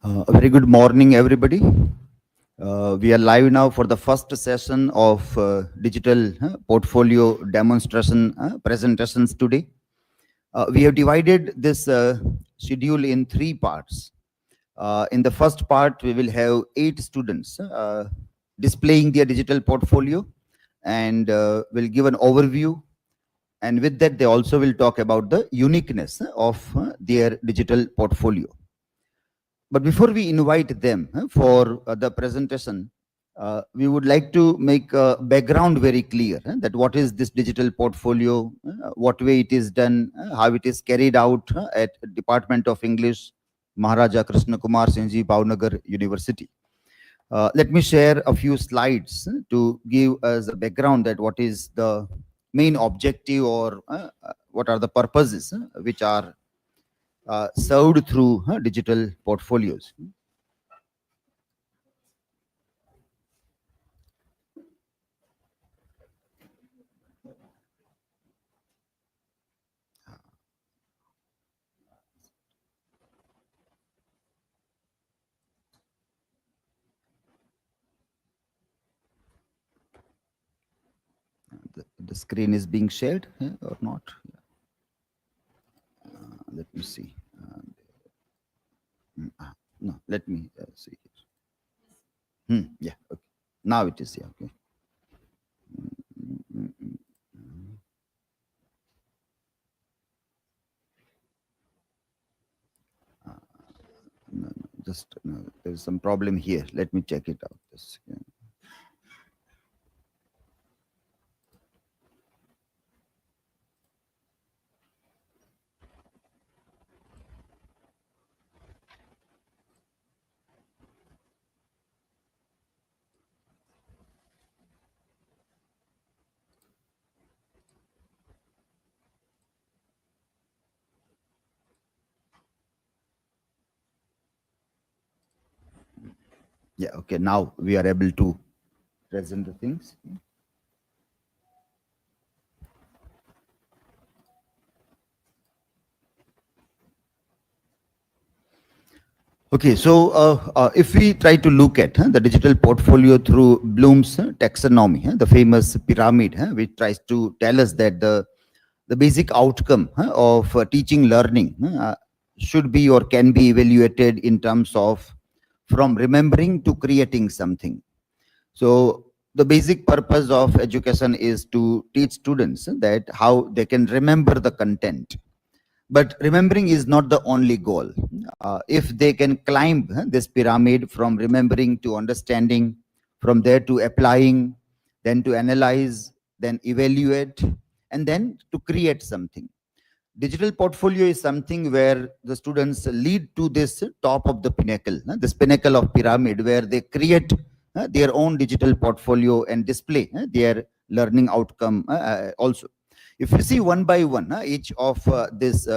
A very good morning, everybody. We are live now for the first session of digital portfolio demonstration presentations today. We have divided this schedule in 3 parts. In the first part, we will have 8 students displaying their digital portfolio and will give an overview. And with that, they also will talk about the uniqueness of their digital portfolio. But before we invite them for the presentation, we would like to make a background very clear that what is this digital portfolio, what way it is done, how it is carried out at Department of English, Maharaja Krishna Kumar Singhji Bhavnagar University. Let me share a few slides to give us a background that what is the main objective or what are the purposes which are served through digital portfolios. The screen is being shared or not? Let me see. No, let me see. Yeah, okay. Now it is here. Okay. No, just there's some problem here. Let me check it out. This, yeah. Yeah, okay, now we are able to present the things. Okay, so if we try to look at the digital portfolio through Bloom's taxonomy, the famous pyramid, which tries to tell us that the basic outcome of teaching learning should be or can be evaluated in terms of from remembering to creating something. So the basic purpose of education is to teach students that how they can remember the content. But remembering is not the only goal. If they can climb this pyramid from remembering to understanding, from there to applying, then to analyze, then evaluate, and then to create something. Digital portfolio is something where the students lead to this top of the pinnacle, this pinnacle of pyramid, where they create their own digital portfolio and display their learning outcome also. If you see one by one, each of these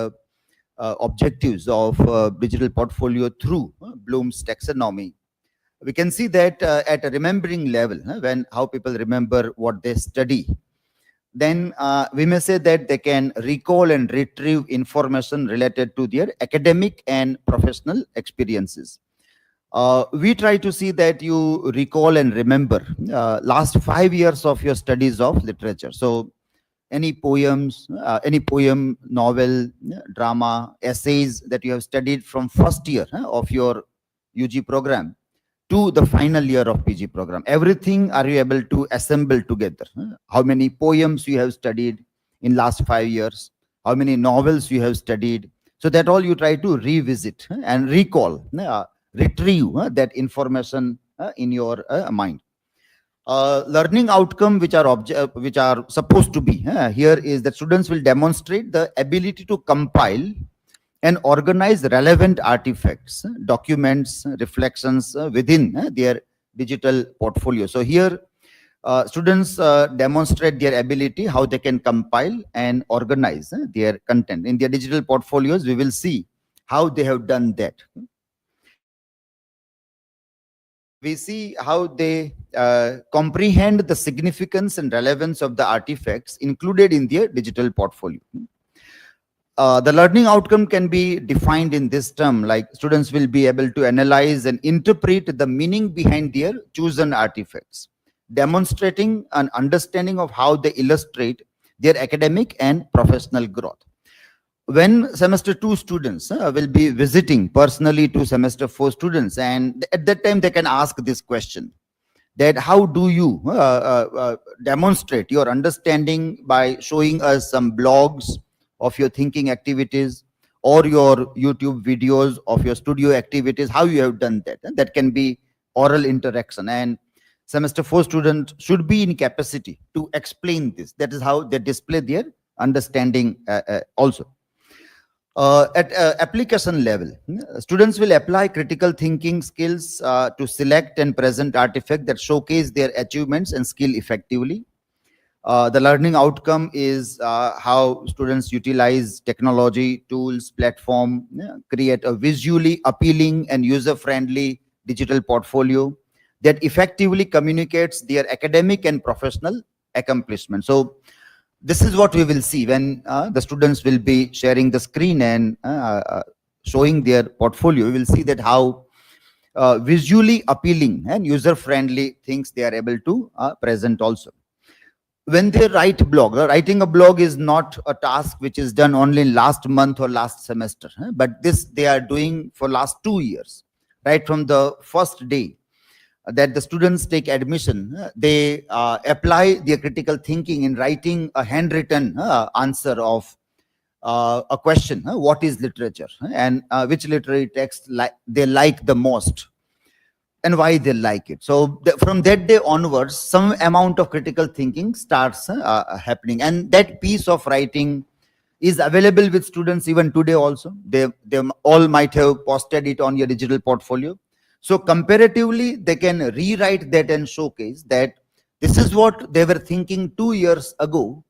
objectives of digital portfolio through Bloom's taxonomy, we can see that at a remembering level, when how people remember what they study, then we may say that they can recall and retrieve information related to their academic and professional experiences. We try to see that you recall and remember last 5 years of your studies of literature. So any poems, any poem, novel, drama, essays that you have studied from first year of your UG program to the final year of PG program. Everything are you able to assemble together? How many poems you have studied in last 5 years? How many novels you have studied? So that all you try to revisit and recall, retrieve that information in your mind. Learning outcome which are supposed to be here is that students will demonstrate the ability to compile and organize relevant artifacts, documents, reflections within their digital portfolio. So here students demonstrate their ability, how they can compile and organize their content. In their digital portfolios, we will see how they have done that. We see how they comprehend the significance and relevance of the artifacts included in their digital portfolio. The learning outcome can be defined in this term, like students will be able to analyze and interpret the meaning behind their chosen artifacts, demonstrating an understanding of how they illustrate their academic and professional growth. When semester 2 students will be visiting personally to semester 4 students, and at that time they can ask this question, that how do you demonstrate your understanding by showing us some blogs of your thinking activities or your YouTube videos of your studio activities, how you have done that. And that can be oral interaction, and semester 4 students should be in capacity to explain this. That is how they display their understanding also. At application level, students will apply critical thinking skills to select and present artifacts that showcase their achievements and skill effectively. The learning outcome is how students utilize technology, tools, platform, create a visually appealing and user-friendly digital portfolio that effectively communicates their academic and professional accomplishments. So this is what we will see when the students will be sharing the screen and showing their portfolio. We will see that how visually appealing and user-friendly things they are able to present also. When they write blog, writing a blog is not a task which is done only last month or last semester, but this they are doing for last 2 years, right from the first day that the students take admission. They apply their critical thinking in writing a handwritten answer of a question, what is literature, and which literary text they like the most and why they like it. So from that day onwards, some amount of critical thinking starts happening, and that piece of writing is available with students even today also. They all might have posted it on your digital portfolio. So comparatively, they can rewrite that and showcase that this is what they were thinking 2 years ago,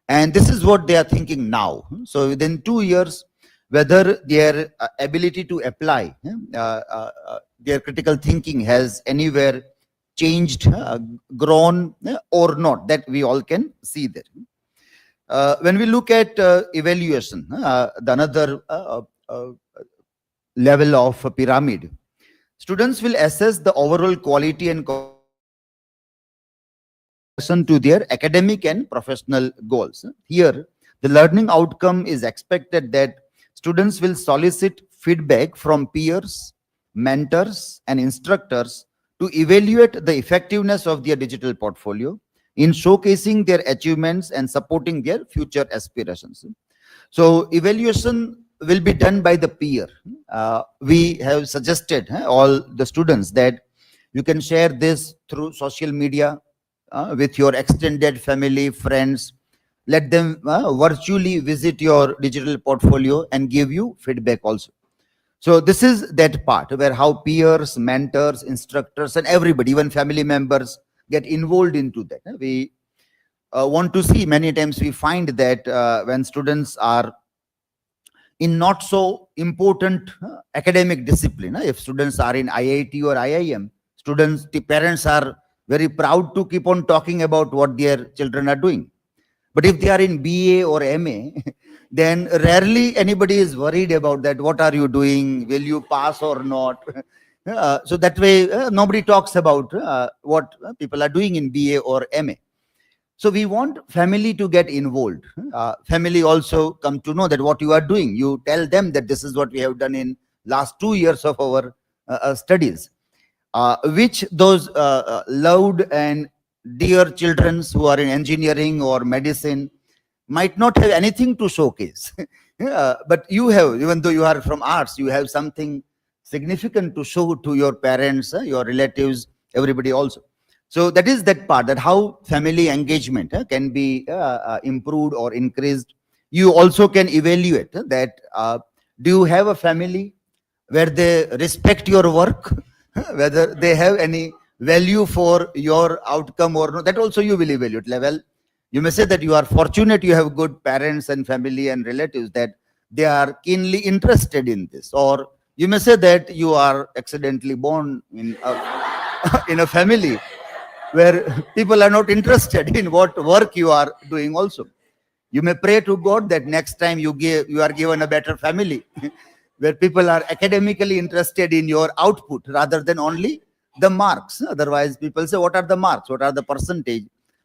and this is what they are thinking now. So within 2 years, whether their ability to apply their critical thinking has anywhere changed, grown, or not, that we all can see there. When we look at evaluation, the another level of a pyramid, students will assess the overall quality and to their academic and professional goals. Here, the learning outcome is expected that students will solicit feedback from peers, mentors, and instructors to evaluate the effectiveness of their digital portfolio in showcasing their achievements and supporting their future aspirations. So evaluation will be done by the peer. We have suggested all the students that you can share this through social media with your extended family, friends. Let them virtually visit your digital portfolio and give you feedback also. So this is that part where how peers, mentors, instructors, and everybody, even family members, get involved into that. We want to see, many times we find that when students are in not so important academic discipline, if students are in IIT or IIM, students, the parents are very proud to keep on talking about what their children are doing. But if they are in BA or MA, then rarely anybody is worried about that. What are you doing? Will you pass or not? So that way, nobody talks about what people are doing in BA or MA. So we want family to get involved. Family also come to know that what you are doing. You tell them that this is what we have done in last 2 years of our studies. Which those loved and dear children who are in engineering or medicine might not have anything to showcase. But you have, even though you are from arts, you have something significant to show to your parents, your relatives, everybody also. So that is that part, that how family engagement can be improved or increased. You also can evaluate that do you have a family where they respect your work, whether they have any value for your outcome or not. That also you will evaluate. Level, you may say that you are fortunate, you have good parents and family and relatives that they are keenly interested in this, or you may say that you are accidentally born in a, in a family where people are not interested in what work you are doing also. You may pray to God that next time you are given a better family where people are academically interested in your output rather than only the marks. Otherwise, people say, what are the marks? What are the percentage?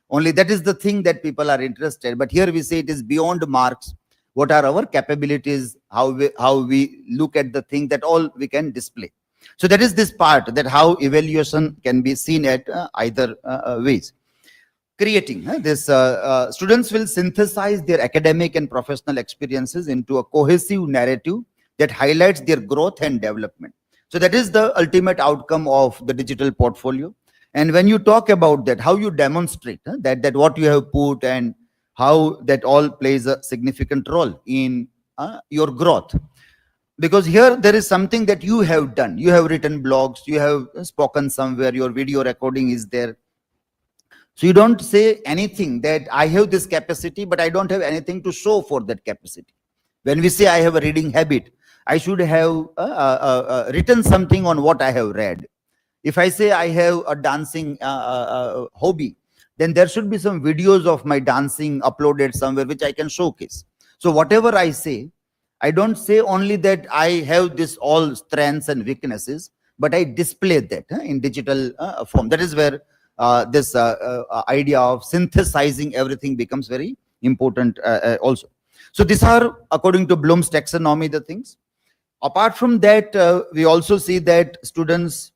Only that is the thing that people are interested. But here we say it is beyond marks. What are our capabilities? How we look at the thing, that all we can display. So that is this part, that how evaluation can be seen at either ways. Creating this students will synthesize their academic and professional experiences into a cohesive narrative that highlights their growth and development. So that is the ultimate outcome of the digital portfolio. And when you talk about that, how you demonstrate that what you have put, and how that all plays a significant role in your growth. Because here there is something that you have done. You have written blogs, you have spoken somewhere, your video recording is there. So you don't say anything that I have this capacity, but I don't have anything to show for that capacity. When we say I have a reading habit, I should have written something on what I have read. If I say I have a dancing hobby, then there should be some videos of my dancing uploaded somewhere which I can showcase. So whatever I say, I don't say only that I have this all strengths and weaknesses, but I display that in digital form. That is where this idea of synthesizing everything becomes very important also. So these are, according to Bloom's taxonomy, the things. Apart from that, we also see that students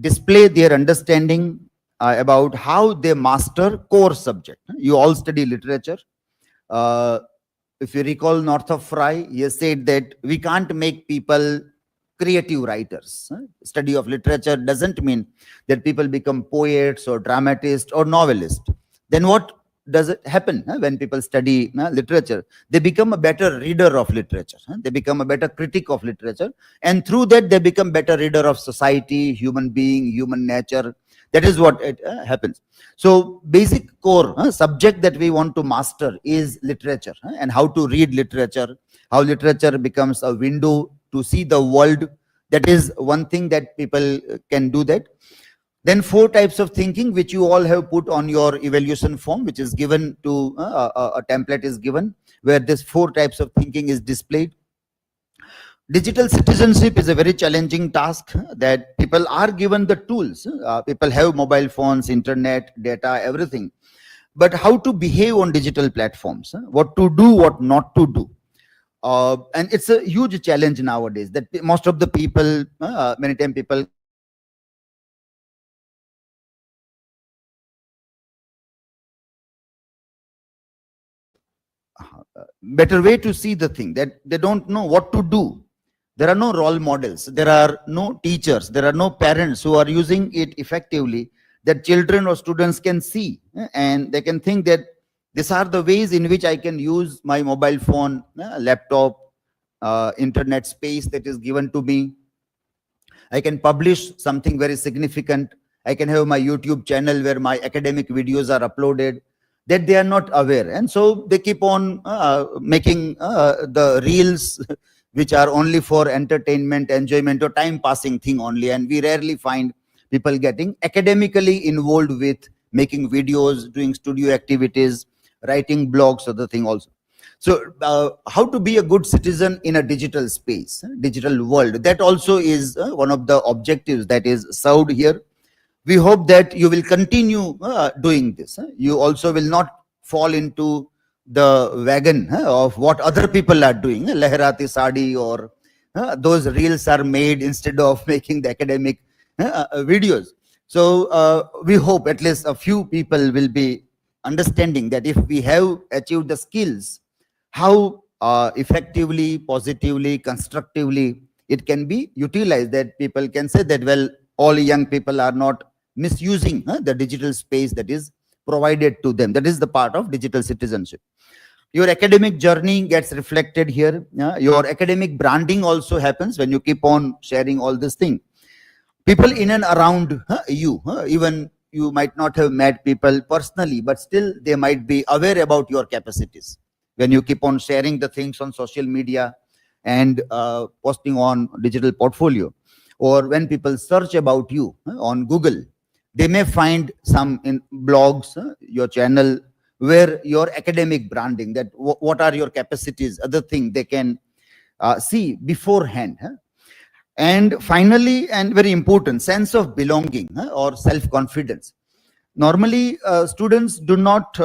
display their understanding about how they master core subject. You all study literature. If you recall, Northrop Frye, he said that we can't make people creative writers. Study of literature doesn't mean that people become poets or dramatists or novelists. Then what does it happen when people study literature? They become a better reader of literature. They become a better critic of literature. And through that, they become better reader of society, human being, human nature. That is what it happens. So basic core subject that we want to master is literature, and how to read literature, how literature becomes a window to see the world. That is one thing that people can do that. Then 4 types of thinking, which you all have put on your evaluation form, which is given to a template is given, where this 4 types of thinking is displayed. Digital citizenship is a very challenging task, that people are given the tools. People have mobile phones, internet, data, everything. But how to behave on digital platforms, what to do, what not to do. And it's a huge challenge nowadays, that most of the people, many times people better way to see the thing, that they don't know what to do. There are no role models, there are no teachers, there are no parents who are using it effectively, that children or students can see, and they can think that these are the ways in which I can use my mobile phone, laptop, internet space that is given to me. I can publish something very significant. I can have my YouTube channel where my academic videos are uploaded, that they are not aware. And so they keep on making the reels which are only for entertainment, enjoyment, or time passing thing only. And we rarely find people getting academically involved with making videos, doing studio activities, writing blogs, other thing also. So how to be a good citizen in a digital space, digital world, that also is one of the objectives that is served here. We hope that you will continue doing this. You also will not fall into the wagon of what other people are doing, Lehrati Sadi, or those reels are made instead of making the academic videos. So we hope at least a few people will be understanding that if we have achieved the skills, how effectively, positively, constructively it can be utilized, that people can say that, well, all young people are not misusing the digital space that is provided to them. That is the part of digital citizenship. Your academic journey gets reflected here. Your academic branding also happens when you keep on sharing all this thing. People in and around you, even you might not have met people personally, but still they might be aware about your capacities when you keep on sharing the things on social media and posting on digital portfolio. Or when people search about you on Google, they may find some in blogs, your channel, where your academic branding, that what are your capacities, other thing they can see beforehand. And finally, and very important, sense of belonging or self-confidence. Normally, students do not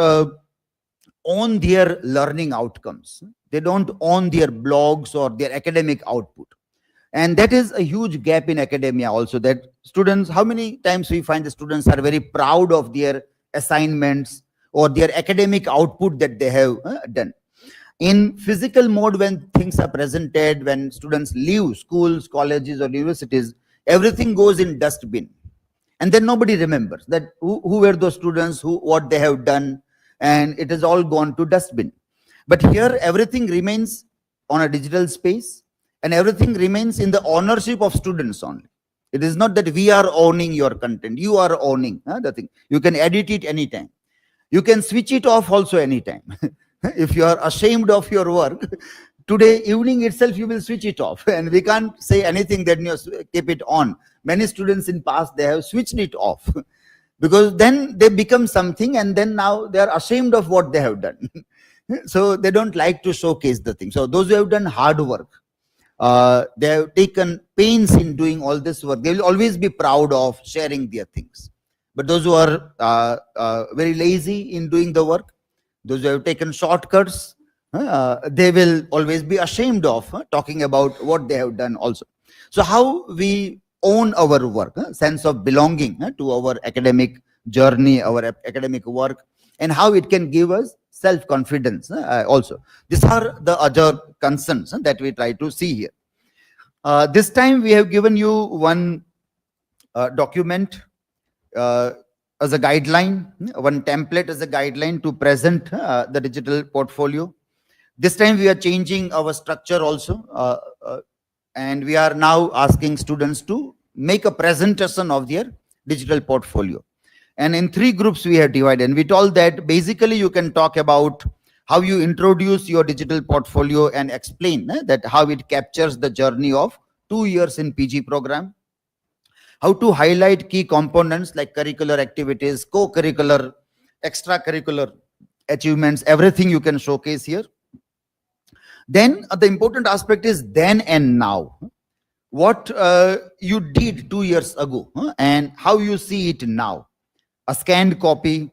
own their learning outcomes. They don't own their blogs or their academic output. And that is a huge gap in academia also, that students, how many times we find the students are very proud of their assignments or their academic output that they have done. In physical mode, when things are presented, when students leave schools, colleges or universities, everything goes in dustbin. And then nobody remembers that who were those students, what they have done, and it has all gone to dustbin. But here everything remains on a digital space, and everything remains in the ownership of students only. It is not that we are owning your content, you are owning the thing. You can edit it anytime. You can switch it off also anytime. If you are ashamed of your work, today evening itself you will switch it off, and we can't say anything that you keep it on. Many students in past, they have switched it off because then they become something, and then now they are ashamed of what they have done. So they don't like to showcase the thing. So those who have done hard work, they have taken pains in doing all this work, they will always be proud of sharing their things. But those who are very lazy in doing the work, those who have taken shortcuts, they will always be ashamed of talking about what they have done also. So how we own our work, sense of belonging to our academic journey, our academic work, and how it can give us self-confidence also. These are the other concerns that we try to see here. This time we have given you one document as a guideline, one template as a guideline to present the digital portfolio. This time we are changing our structure also, and we are now asking students to make a presentation of their digital portfolio. And in 3 groups we have divided, and we told that basically you can talk about how you introduce your digital portfolio and explain that how it captures the journey of 2 years in PG program, how to highlight key components like curricular activities, co-curricular, extracurricular achievements, everything you can showcase here. Then the important aspect is then and now. What you did 2 years ago and how you see it now. A scanned copy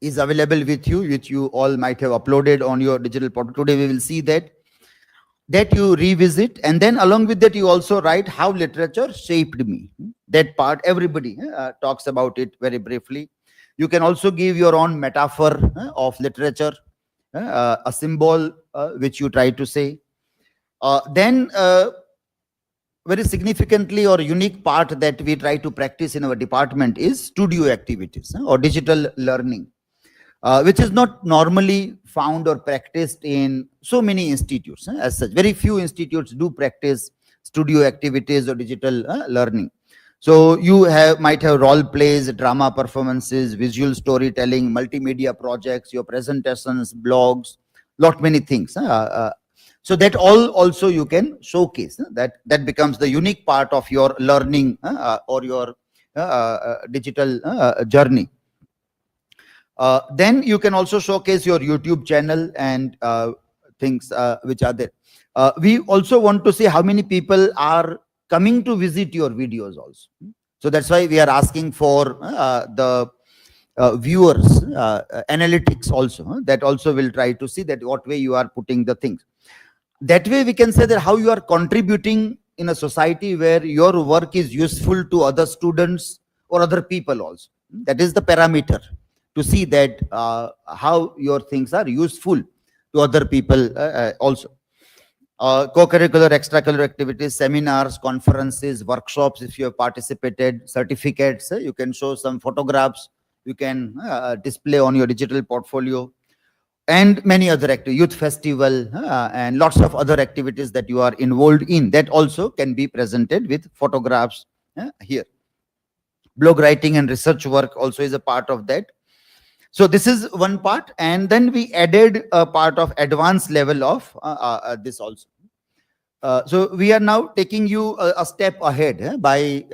is available with you, which you all might have uploaded on your digital portal. Today we will see that you revisit, and then along with that you also write how literature shaped me. That part everybody talks about it very briefly. You can also give your own metaphor of literature, a symbol which you try to say. Then very significantly or unique part that we try to practice in our department is studio activities or digital learning, which is not normally found or practiced in so many institutes. As such, very few institutes do practice studio activities or digital learning. So you might have role plays, drama performances, visual storytelling, multimedia projects, your presentations, blogs, lot many things. So that all also you can showcase. That becomes the unique part of your learning or your digital journey. Then you can also showcase your YouTube channel and things which are there. We also want to see how many people are coming to visit your videos also. So that's why we are asking for the viewers analytics also. That also will try to see that what way you are putting the things. That way we can say that how you are contributing in a society where your work is useful to other students or other people also. That is the parameter to see that how your things are useful to other people also. Co-curricular, extracurricular activities, seminars, conferences, workshops, if you have participated, certificates, you can show some photographs, you can display on your digital portfolio, and many other activities, youth festival, and lots of other activities that you are involved in, that also can be presented with photographs here. Blog writing and research work also is a part of that. So this is one part, and then we added a part of advanced level of this also. So we are now taking you a step ahead by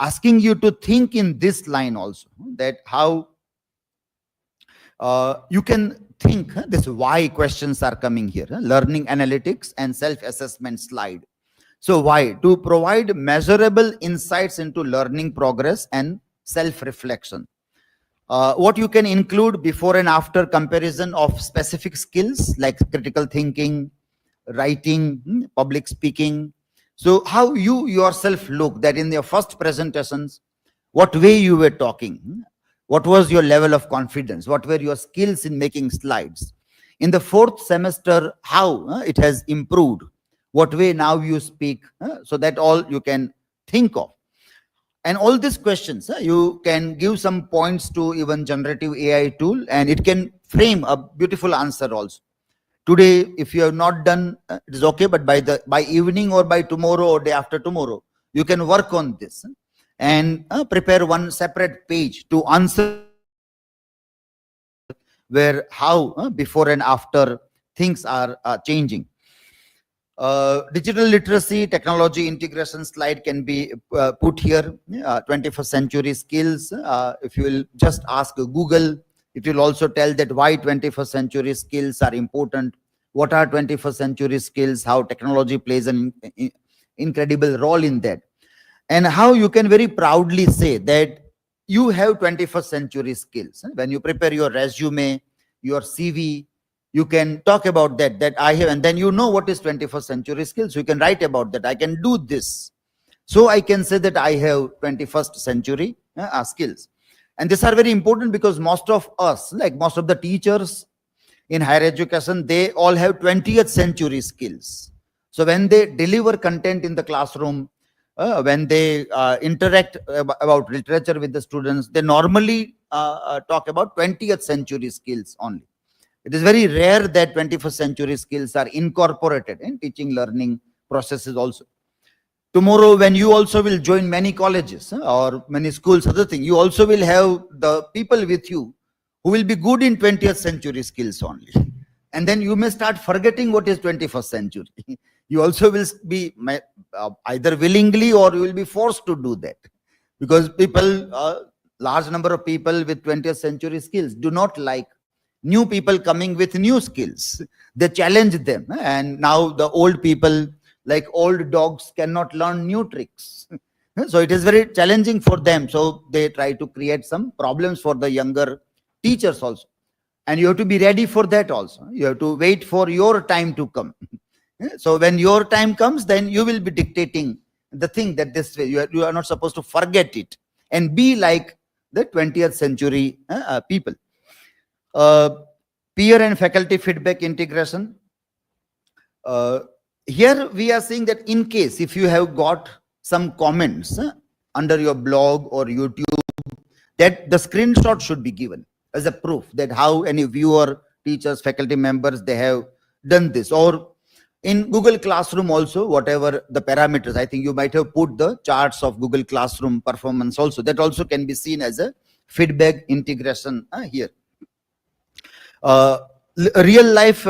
asking you to think in this line also, that how You can think this why questions are coming here, learning analytics and self-assessment slide. So why? To provide measurable insights into learning progress and self-reflection. What you can include before and after comparison of specific skills like critical thinking, writing, public speaking. So how you yourself look that in your first presentations, what way you were talking, what was your level of confidence, what were your skills in making slides. In the fourth semester, how it has improved, what way now you speak, so that all you can think of. And all these questions, you can give some points to even generative AI tool, and it can frame a beautiful answer also. Today, if you have not done, it is okay, but by evening or by tomorrow or day after tomorrow, you can work on this and prepare one separate page to answer where how before and after things are changing. Digital literacy, technology integration slide can be put here. 21st century skills. If you will just ask Google, it will also tell that why 21st century skills are important. What are 21st century skills? How technology plays an incredible role in that. And how you can very proudly say that you have 21st century skills. When you prepare your resume, your CV, you can talk about that I have, and then you know what is 21st century skills. You can write about that. I can do this. So I can say that I have 21st century skills. And these are very important because most of us, like most of the teachers in higher education, they all have 20th century skills. So when they deliver content in the classroom, when they interact about literature with the students, they normally talk about 20th century skills only. It is very rare that 21st century skills are incorporated in teaching learning processes also. Tomorrow, when you also will join many colleges or many schools, other thing, you also will have the people with you who will be good in 20th century skills only. And then you may start forgetting what is 21st century. You also will be either willingly or you will be forced to do that. Because people, large number of people with 20th century skills do not like new people coming with new skills. They challenge them. And now the old people, like old dogs, cannot learn new tricks. So it is very challenging for them. So they try to create some problems for the younger teachers also. And you have to be ready for that also. You have to wait for your time to come. So when your time comes, then you will be dictating the thing that this way. You are not supposed to forget it and be like the 20th century people. Peer and faculty feedback integration. Here we are saying that in case if you have got some comments under your blog or YouTube, that the screenshot should be given as a proof that how any viewer, teachers, faculty members, they have done this. Or in Google Classroom also, whatever the parameters, I think you might have put the charts of Google Classroom performance also. That also can be seen as a feedback integration here. Real life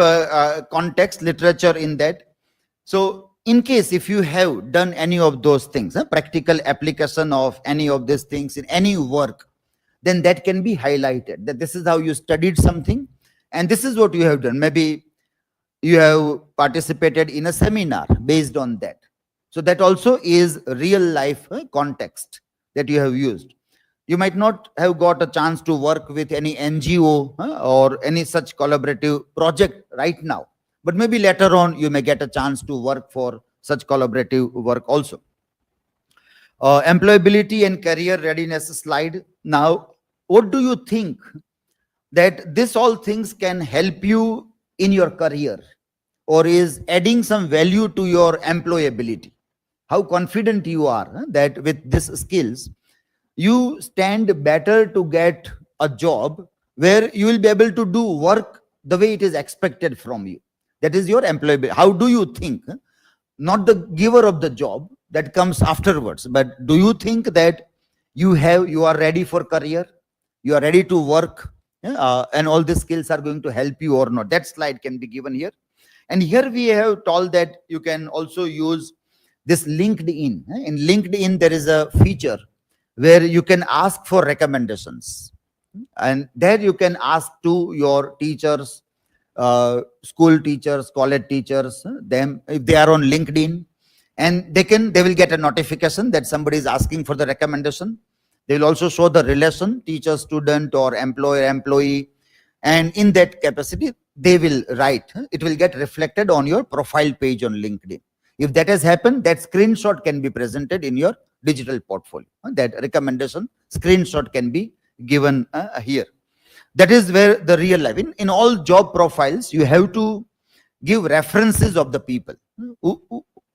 context, literature in that. So in case if you have done any of those things, practical application of any of these things in any work, then that can be highlighted, that this is how you studied something and this is what you have done. Maybe you have participated in a seminar based on that. So that also is real life context that you have used. You might not have got a chance to work with any NGO or any such collaborative project right now, but maybe later on you may get a chance to work for such collaborative work also. Employability and career readiness slide. Now, what do you think that this all things can help you in your career or is adding some value to your employability? How confident you are that with these skills, you stand better to get a job where you will be able to do work the way it is expected from you. That is your employability. How do you think? Not the giver of the job, that comes afterwards, but do you think that you are ready for career? You are ready to work and all these skills are going to help you or not? That slide can be given here. And here we have told that you can also use this LinkedIn. In LinkedIn, there is a feature where you can ask for recommendations. and there you can ask to your teachers, school teachers, college teachers, them if they are on LinkedIn, and they will get a notification that somebody is asking for the recommendation. They will also show the relation teacher student or employer employee, and in that capacity they will write. It will get reflected on your profile page on LinkedIn. If that has happened, that screenshot can be presented in your digital portfolio. That recommendation screenshot can be given here. That is where the real life, in all job profiles, you have to give references of the people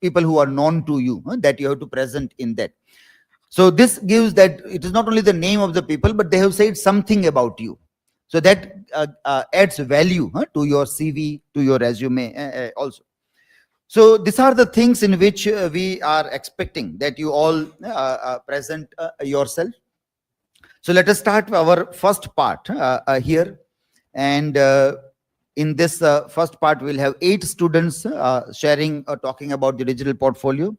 people who are known to you, that you have to present in that. So this gives that it is not only the name of the people, but they have said something about you. So that adds value to your CV, to your resume also. So these are the things in which we are expecting that you all present yourself. So let us start our first part here. And in this first part, we'll have 8 students sharing or talking about the digital portfolio.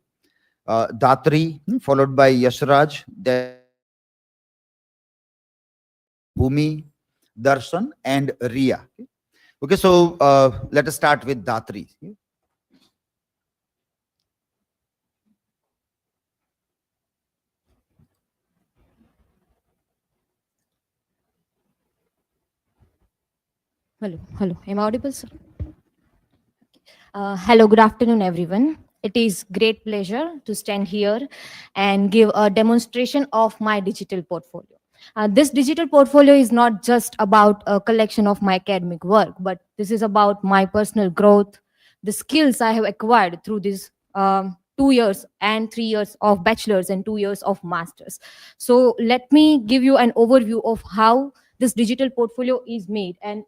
Dhatri, followed by Yashraj, then Bhumi, Darshan, and Riya. Okay, so let us start with Dhatri. Hello. Am I audible, sir? Hello, good afternoon, everyone. It is great pleasure to stand here and give a demonstration of my digital portfolio. This digital portfolio is not just about a collection of my academic work, but this is about my personal growth, the skills I have acquired through these 2 years and 3 years of bachelor's and 2 years of master's. So let me give you an overview of how this digital portfolio is made and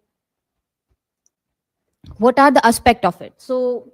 what are the aspect of it. So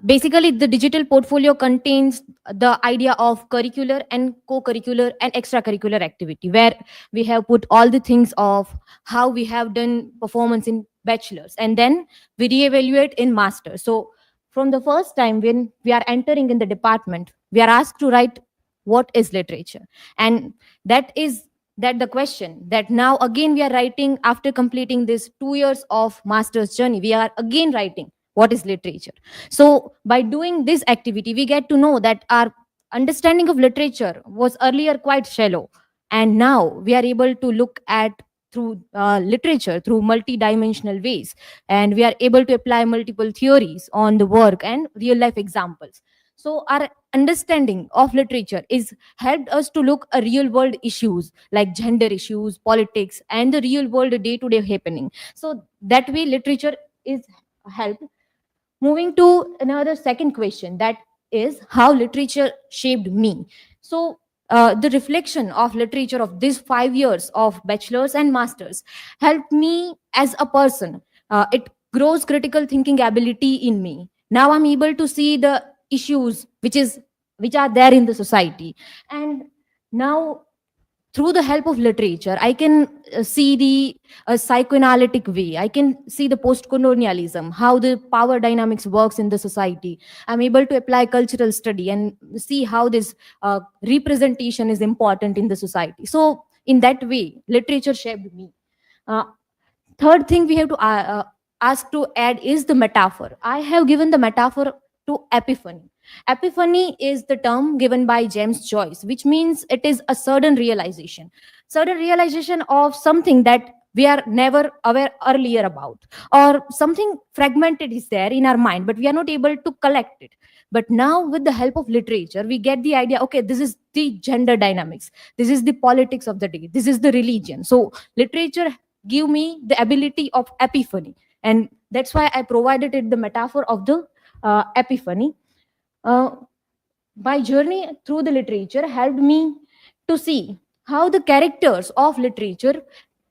basically the digital portfolio contains the idea of curricular and co-curricular and extracurricular activity, where we have put all the things of how we have done performance in bachelor's and then we reevaluate in master. So from the first time when we are entering in the department, we are asked to write what is literature, and that is that the question that now again we are writing after completing this 2 years of master's journey, we are again writing what is literature. So by doing this activity we get to know that our understanding of literature was earlier quite shallow, and now we are able to look at through literature through multi-dimensional ways, and we are able to apply multiple theories on the work and real life examples. So our understanding of literature is helped us to look at real world issues like gender issues, politics, and the real world day to day happening. So that way literature is helped. Moving to another second question, that is how literature shaped me. So the reflection of literature of these 5 years of bachelor's and master's helped me as a person. It grows critical thinking ability in me. Now I'm able to see the issues which are there in the society, and now through the help of literature I can see the psychoanalytic way, I can see the post colonialism, how the power dynamics works in the society. I'm able to apply cultural study and see how this representation is important in the society. So in that way literature shaped me. uh, Third thing we have to ask to add is the metaphor. I have given the metaphor to epiphany. Epiphany is the term given by James Joyce, which means it is a sudden realization of something that we are never aware earlier about, or something fragmented is there in our mind but we are not able to collect it. But now with the help of literature we get the idea, okay, this is the gender dynamics, this is the politics of the day, this is the religion. So literature give me the ability of epiphany, and that's why I provided it the metaphor of the epiphany. uh, my journey through the literature helped me to see how the characters of literature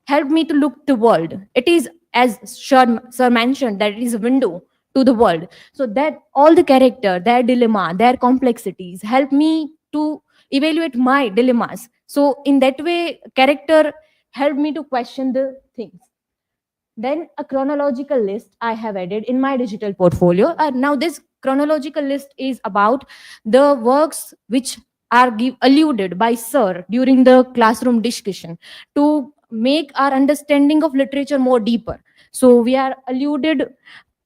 helped me to look the world. It is, as sir mentioned, that it is a window to the world. So that all the character, their dilemma, their complexities help me to evaluate my dilemmas. So in that way, character helped me to question the things. Then a chronological list I have added in my digital portfolio. Now this chronological list is about the works which are alluded by sir during the classroom discussion to make our understanding of literature more deeper. So we are alluded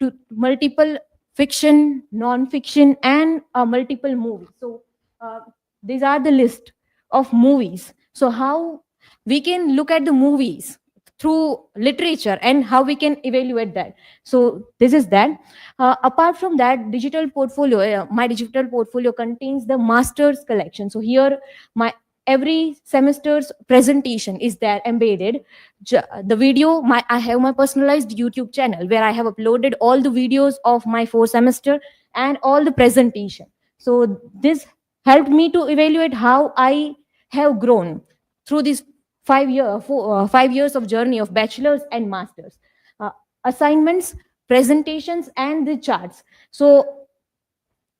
to multiple fiction, non-fiction, and multiple movies. So uh, these are the list of movies. So how we can look at the movies through literature and how we can evaluate that. So this is that. Apart from that, digital portfolio, my digital portfolio contains the master's collection. So here my every semester's presentation is there embedded. The video, I have my personalized YouTube channel where I have uploaded all the videos of my 4 semester and all the presentation. So this helped me to evaluate how I have grown through this 5 years of journey of bachelor's and master's. uh, Assignments, presentations, and the charts. So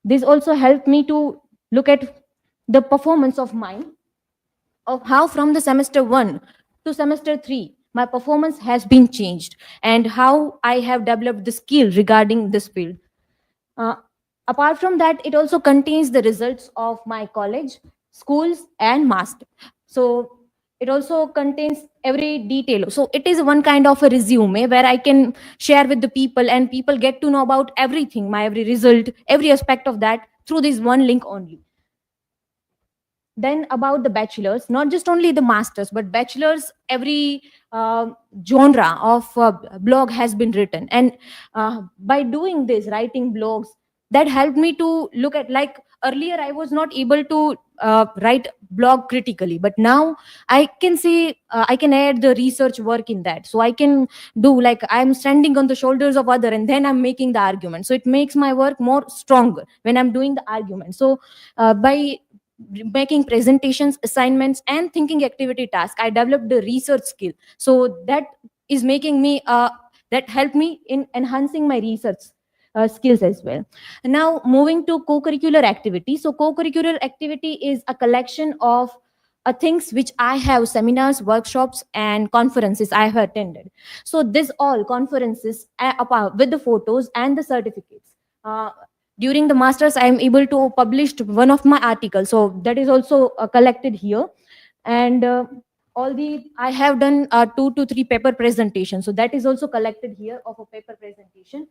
this also helped me to look at the performance of mine, of how from the semester 1 to semester 3 my performance has been changed, and how I have developed the skill regarding this field. uh, Apart from that, it also contains the results of my college, schools, and master. So it also contains every detail. So it is one kind of a resume where I can share with the people, and people get to know about everything, my every result, every aspect of that through this one link only. Then about the bachelors, not just only the masters, but bachelors, every uh, genre of blog has been written. And by doing this, writing blogs, that helped me to look at, like earlier I was not able to write blog critically, but now I can see, I can add the research work in that. So I can do, like I'm standing on the shoulders of other, and then I'm making the argument. So it makes my work more stronger when I'm doing the argument. So by making presentations, assignments, and thinking activity tasks, I developed the research skill. So that is making me that helped me in enhancing my research skills as well. Now moving to co-curricular activity. So co-curricular activity is a collection of things which I have, seminars, workshops, and conferences I have attended. So this all conferences with the photos and the certificates. During the masters, I am able to publish one of my articles, so that is also collected here. And all the I have done 2 to 3 paper presentations, so that is also collected here of a paper presentation.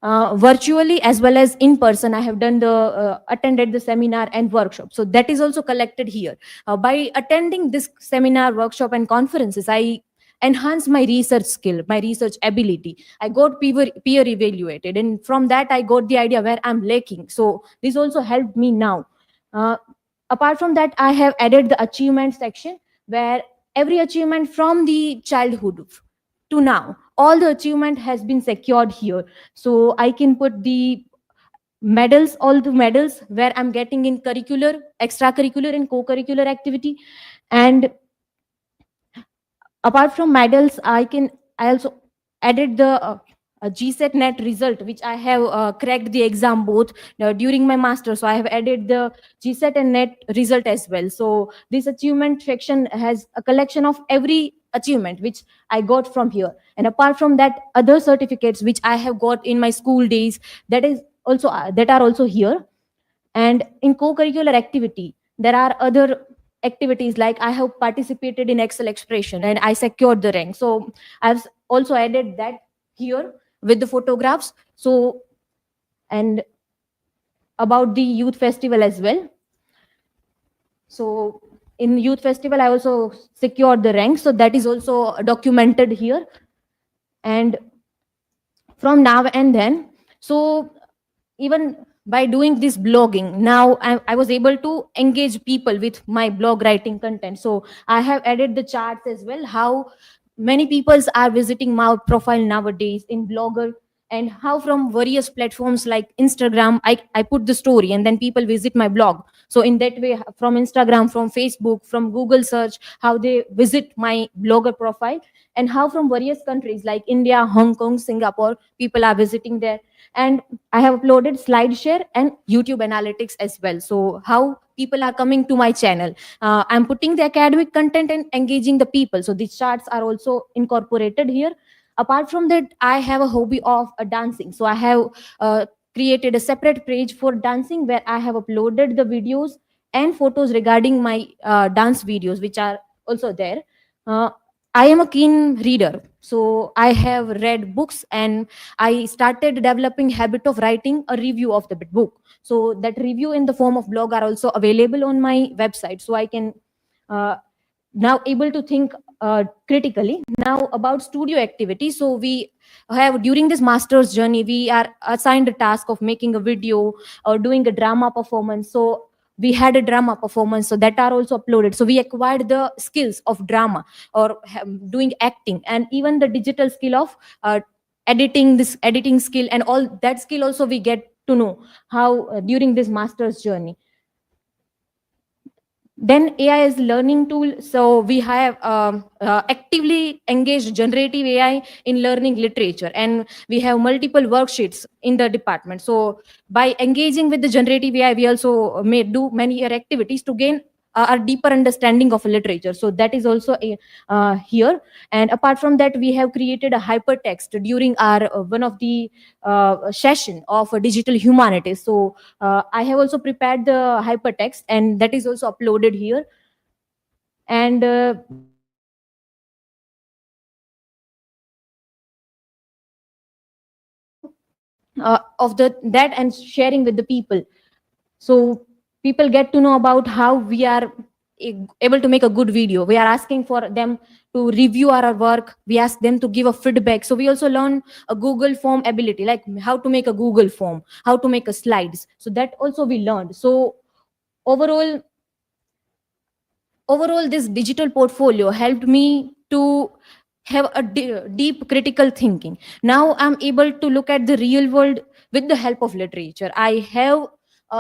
Virtually as well as in person, I have done the attended the seminar and workshop, so that is also collected here. By attending this seminar, workshop, and conferences, I enhance my research skill, my research ability. I got peer evaluated, and from that I got the idea where I'm lacking. So this also helped me now. uh, Apart from that, I have added the achievement section, where every achievement from the childhood to now, all the achievement has been secured here. So I can put the medals, all the medals where I'm getting in curricular, extracurricular, and co-curricular activity. And apart from medals, I also added the GSET net result, which I have cracked the exam both during my master. So I have added the GSET and net result as well. So this achievement section has a collection of every achievement which I got from here. And apart from that, other certificates which I have got in my school days, that are also here. And in co-curricular activity, there are other activities, like I have participated in Excel expression and I secured the rank. So I've also added that here with the photographs. So, and about the youth festival as well. So in youth festival, I also secured the rank. So that is also documented here. And from now and then, so even by doing this blogging, now I was able to engage people with my blog writing content. So I have added the charts as well, how many people are visiting my profile nowadays in blogger, and how from various platforms like Instagram, I put the story and then people visit my blog. So in that way, from Instagram, from Facebook, from Google search, how they visit my blogger profile, and how from various countries like India, Hong Kong, Singapore, people are visiting there. And I have uploaded SlideShare and YouTube analytics as well. So how people are coming to my channel. I'm putting the academic content and engaging the people. So these charts are also incorporated here. Apart from that, I have a hobby of dancing. So I have created a separate page for dancing where I have uploaded the videos and photos regarding my dance videos, which are also there. Uh, I am a keen reader, so I have read books and I started developing habit of writing a review of the book. So that review in the form of blog are also available on my website, so I can uh, now able to think critically. Now about studio activity, so we have during this master's journey we are assigned a task of making a video or doing a drama performance. So we had a drama performance, so that are also uploaded. So we acquired the skills of drama or doing acting, and even the digital skill of editing, this editing skill and all that skill also we get to know how during this master's journey. Then AI is learning tool. So we have actively engaged generative AI in learning literature, and we have multiple worksheets in the department. So by engaging with the generative AI, we also may do many activities to gain a deeper understanding of literature. So that is also here. And apart from that, we have created a hypertext during our one of the session of digital humanities. So I have also prepared the hypertext, and that is also uploaded here. And of the that and sharing with the people, so people get to know about how we are able to make a good video. We are asking for them to review our work, we ask them to give a feedback. So we also learn a Google form ability, like how to make a Google form, how to make a slides. So that also we learned. So overall, this digital portfolio helped me to have a deep critical thinking. Now I'm able to look at the real world with the help of literature. I have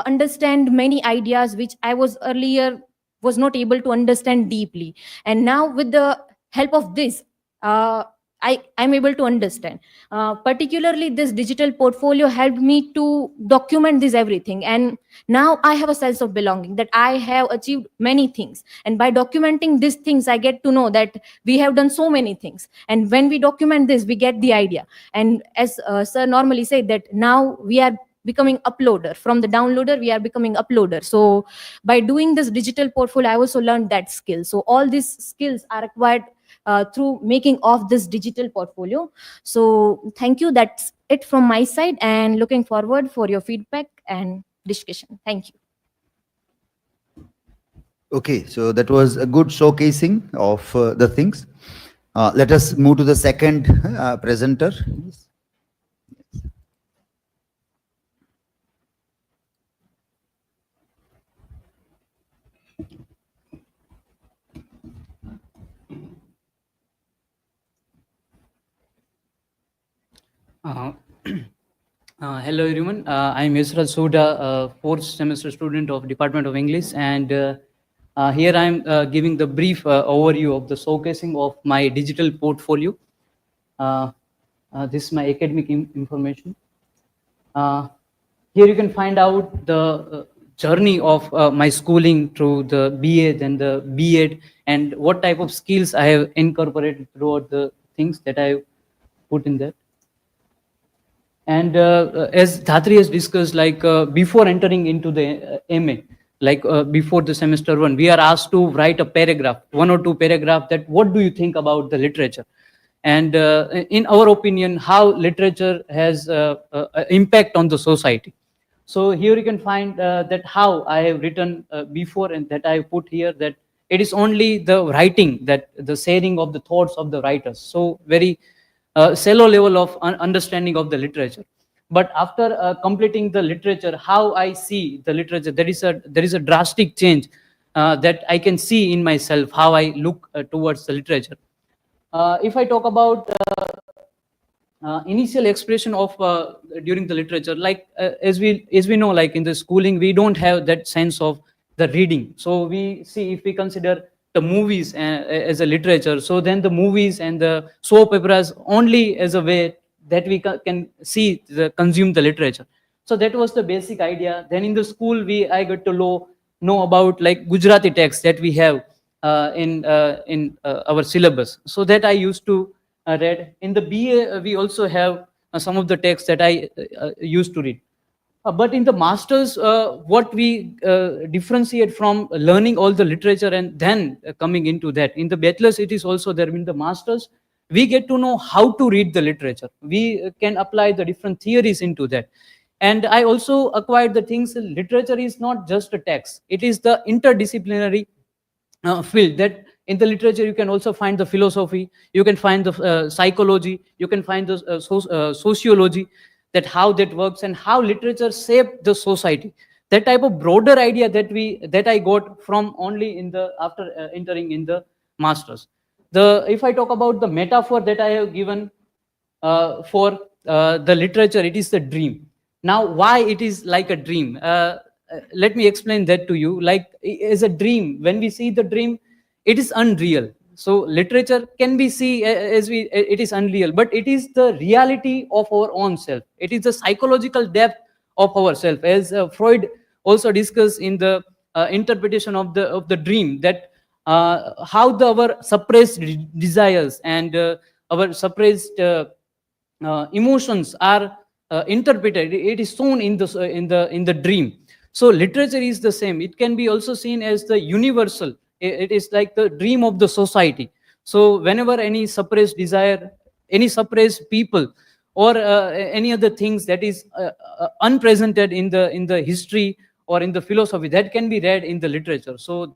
understand many ideas which I was earlier was not able to understand deeply, and now with the help of this, uh, I'm able to understand. Particularly this digital portfolio helped me to document this everything, and now I have a sense of belonging that I have achieved many things. And by documenting these things, I get to know that we have done so many things. And when we document this, we get the idea. And as sir normally said, that now we are becoming uploader. From the downloader, we are becoming uploader. So by doing this digital portfolio, I also learned that skill. So all these skills are acquired through making of this digital portfolio. So thank you. That's it from my side, and looking forward for your feedback and discussion. Thank you. Okay, so that was a good showcasing of the things. Let us move to the second presenter. Uh, Hello everyone, I'm Yashraj, fourth semester student of Department of English, and here I'm giving the brief overview of the showcasing of my digital portfolio. This is my academic information. Here you can find out the journey of my schooling through the BA, then the B.Ed, and what type of skills I have incorporated throughout the things that I put in there. And as Dhatri has discussed, like before entering into the MA, like before the semester one, we are asked to write a paragraph, 1 or 2 paragraph, that what do you think about the literature? And in our opinion, how literature has impact on the society. So here you can find that how I have written before, and that I put here, that it is only the writing, that the sharing of the thoughts of the writers. So very shallow level of understanding of the literature. But after completing the literature, how I see the literature, there is a drastic change that I can see in myself, how I look towards the literature. If I talk about initial expression of during the literature, like as we know, like in the schooling, we don't have that sense of the reading. So we see, if we consider the movies as a literature, so then the movies and the soap operas only as a way that we can see the consume the literature. So that was the basic idea. Then in the school, I got to know about like Gujarati texts that we have in our syllabus, so that I used to read. In the BA, we also have some of the texts that I used to read. But in the masters, what we differentiate from learning all the literature and then coming into that. In the bachelor's, it is also there. In the masters, we get to know how to read the literature. We can apply the different theories into that. And I also acquired the things. Literature is not just a text; it is the interdisciplinary field. That in the literature you can also find the philosophy, you can find the psychology, you can find the sociology, that how that works and how literature shaped the society. That type of broader idea that I got from only in the after entering in the masters. The If I talk about the metaphor that I have given for the literature, it is the dream. Now, why it is like a dream? Let me explain that to you. Like, as a dream, when we see the dream, it is unreal. So literature can be see as we it is unreal, but it is the reality of our own self. It is the psychological depth of ourself, as Freud also discussed in the interpretation of the dream, that how our suppressed desires and our suppressed emotions are interpreted. It is shown in the in the dream. So literature is the same. It can be also seen as the universal. It is like the dream of the society. So whenever any suppressed desire, any suppressed people, or any other things that is unpresented in the history or in the philosophy, that can be read in the literature. So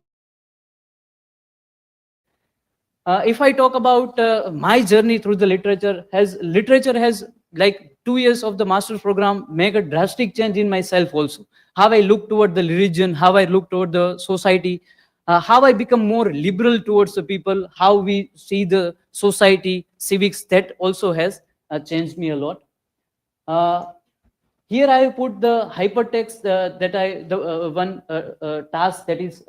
if I talk about my journey through the literature has like 2 years of the master's program make a drastic change in myself also. How I look toward the religion, how I look toward the society, how I become more liberal towards the people, how we see the society, civics, that also has changed me a lot. Uh, Here I have put the hypertext that the one task that is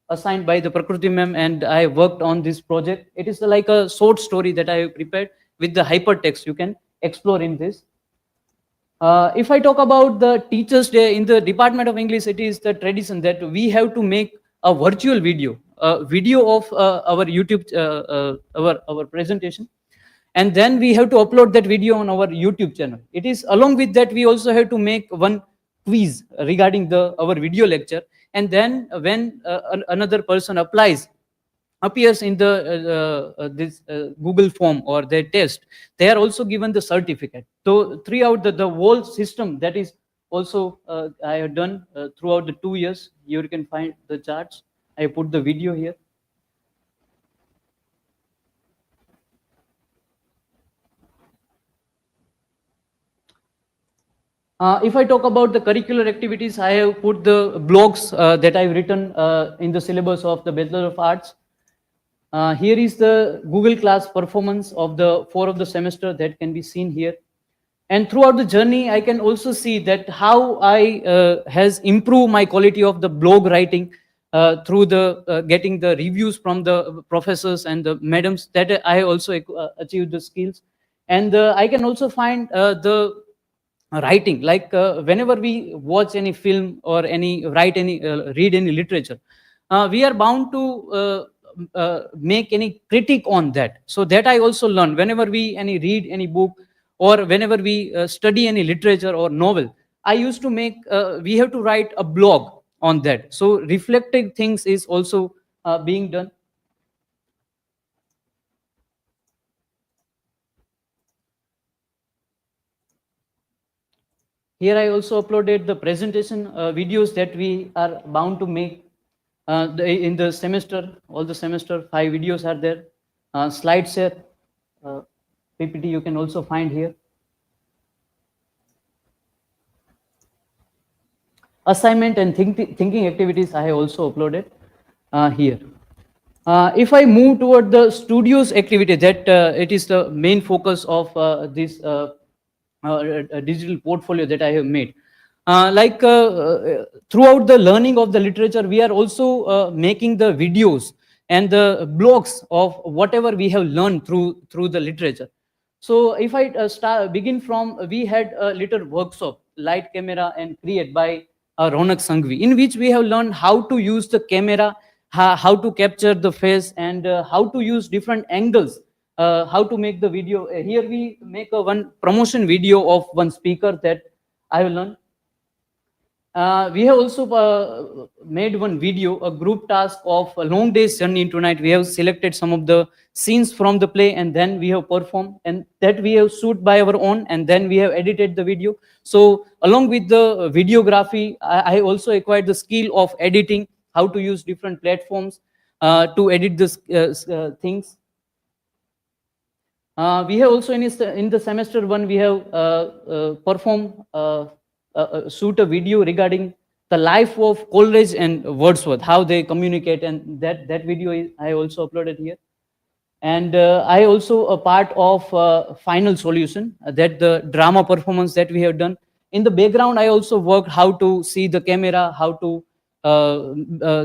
assigned by the Prakriti ma'am, and I worked on this project. It is like a short story that I have prepared with the hypertext. You can explore in this. If I talk about the Teachers' Day in the Department of English, it is the tradition that we have to make a virtual video, a video of our YouTube, our presentation, and then we have to upload that video on our YouTube channel. It is along with that we also have to make one quiz regarding the our video lecture, and then when another person appears in the this Google form or their test, they are also given the certificate. So throughout the whole system, that is also I have done throughout the 2 years. You can find the charts. I put the video here. If I talk about the curricular activities, I have put the blogs that I've written in the syllabus of the Bachelor of Arts. Here is the Google Class performance of the 4 of the semester that can be seen here. And throughout the journey, I can also see that how I has improved my quality of the blog writing through the getting the reviews from the professors and the madams, that I have also achieved the skills. And I can also find the writing, like whenever we watch any film or any write any read any literature, we are bound to make any critique on that. So that I also learn whenever we any read any book, or whenever we study any literature or novel. I used to make we have to write a blog on that. So reflecting things is also being done. Here I also uploaded the presentation videos that we are bound to make in the semester. All the semester 5 videos are there. Slide share, PPT you can also find here. Assignment and thinking activities I have also uploaded here. If I move toward the studios activity, that it is the main focus of this digital portfolio that I have made. Throughout the learning of the literature, we are also making the videos and the blogs of whatever we have learned through the literature. So if I begin from, we had a little workshop, Light, Camera and Create by Ronak Sanghvi, in which we have learned how to use the camera, how to capture the face, and how to use different angles, how to make the video. Here we make a one promotion video of one speaker that I have learned. We have also made one video, a group task of a long day's journey into night. We have selected some of the scenes from the play, and then we have performed, and that we have shoot by our own, and then we have edited the video. So along with the videography, I also acquired the skill of editing, how to use different platforms to edit this things. We have also in the semester one, we have performed shoot a video regarding the life of Coleridge and Wordsworth, how they communicate, and that video I also uploaded here. And I also a part of Final Solution, that the drama performance that we have done. In the background, I also worked how to see the camera, how to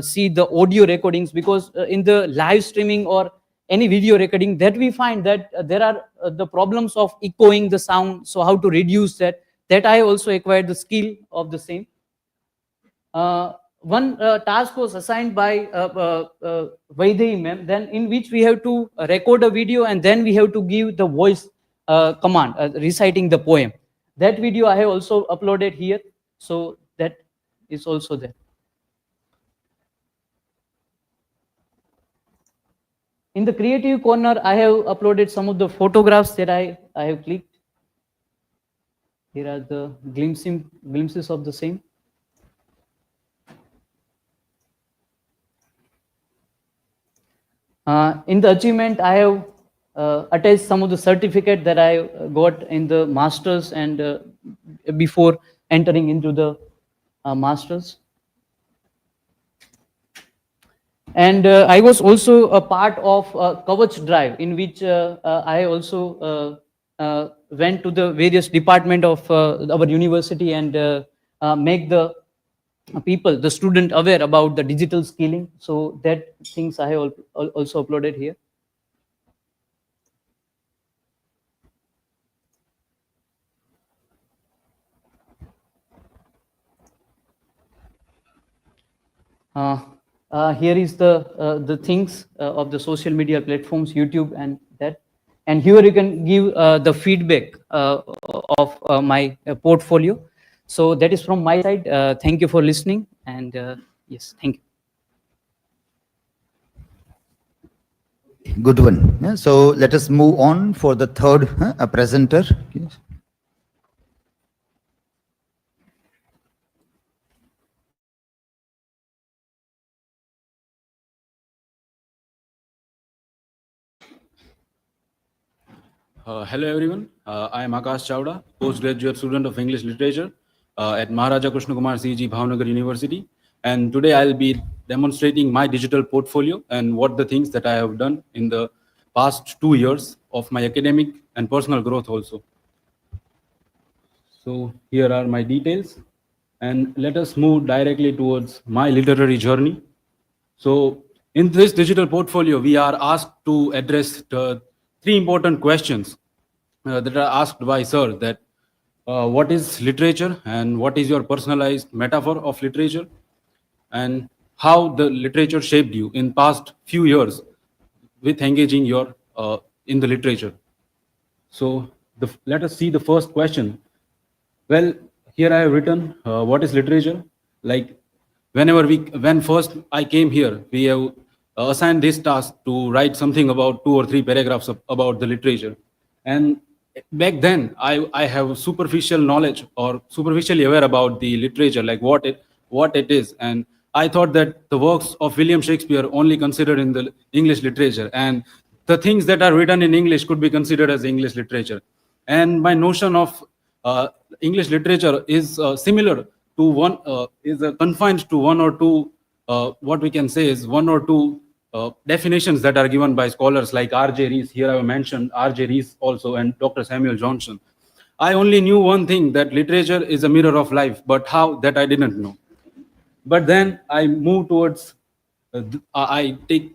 see the audio recordings, because in the live streaming or any video recording, that we find that there are the problems of echoing the sound. So how to reduce that? That I also acquired the skill of the same. One task was assigned by Vaidehi ma'am, then in which we have to record a video, and then we have to give the voice command, reciting the poem. That video I have also uploaded here, so that is also there. In the creative corner, I have uploaded some of the photographs that I have clicked. Here are the glimpses of the same. In the achievement, I have attached some of the certificate that I got in the masters and before entering into the masters. And I was also a part of CWATCH drive, in which I also went to the various department of our university and make the people, the student, aware about the digital skilling. So that things I have also uploaded here. Here is the things of the social media platforms, YouTube and that. And here you can give the feedback of my portfolio. So that is from my side. Thank you for listening. And yes, thank you. Good one. Yeah, so let us move on for the third presenter. Yes. Hello everyone, I am Aakash Chawda, postgraduate student of English Literature at Maharaja Krishna Kumar CG Bhavnagar University, and today I'll be demonstrating my digital portfolio and what the things that I have done in the past 2 years of my academic and personal growth also. So here are my details, and let us move directly towards my literary journey. So in this digital portfolio, we are asked to address the 3 important questions that are asked by sir, that what is literature and what is your personalized metaphor of literature, and how the literature shaped you in past few years with engaging your in the literature. So let us see the first question. Well, here I have written what is literature. Like when first I came here, we have assigned this task to write something about 2 or 3 paragraphs about the literature. And back then, I have superficial knowledge or superficially aware about the literature, like what it is. And I thought that the works of William Shakespeare only considered in the English literature, and the things that are written in English could be considered as English literature. And my notion of English literature is similar to one, is confined to 1 or 2, what we can say is 1 or 2 definitions that are given by scholars like R.J. Rees. Here I have mentioned R.J. Rees also, and Dr. Samuel Johnson. I only knew one thing, that literature is a mirror of life, but how, that I didn't know. But then I move towards, I take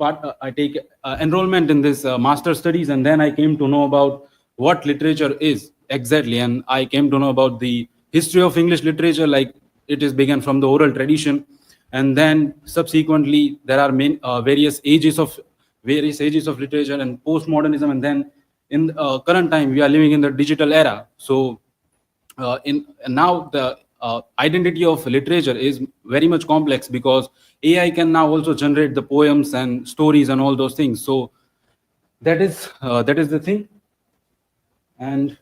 enrollment in this master studies, and then I came to know about what literature is exactly, and I came to know about the history of English literature, like it is began from the oral tradition, and then subsequently there are various ages of literature and postmodernism, and then in current time we are living in the digital era. So in now the identity of literature is very much complex, because AI can now also generate the poems and stories and all those things. So that is the thing. And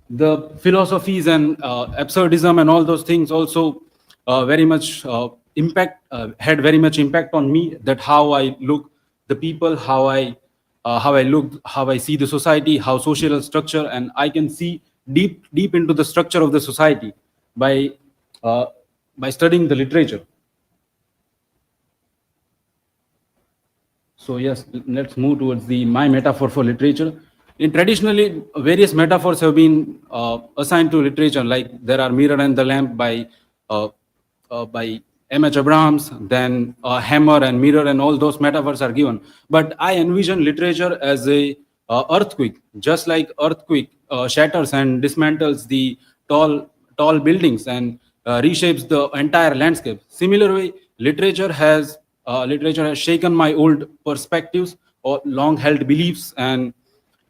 the philosophies and absurdism and all those things also very much had very much impact on me, that how I look the people, how I look, how I see the society, how social structure, and I can see deep into the structure of the society by uh, studying the literature. So yes, let's move towards my metaphor for literature. In traditionally, various metaphors have been assigned to literature. Like there are Mirror and the Lamp uh, by M.H. Abrahams. Then Hammer and Mirror and all those metaphors are given. But I envision literature as a earthquake, just like earthquake shatters and dismantles the tall buildings and reshapes the entire landscape. Similar way, literature has shaken my old perspectives or long held beliefs and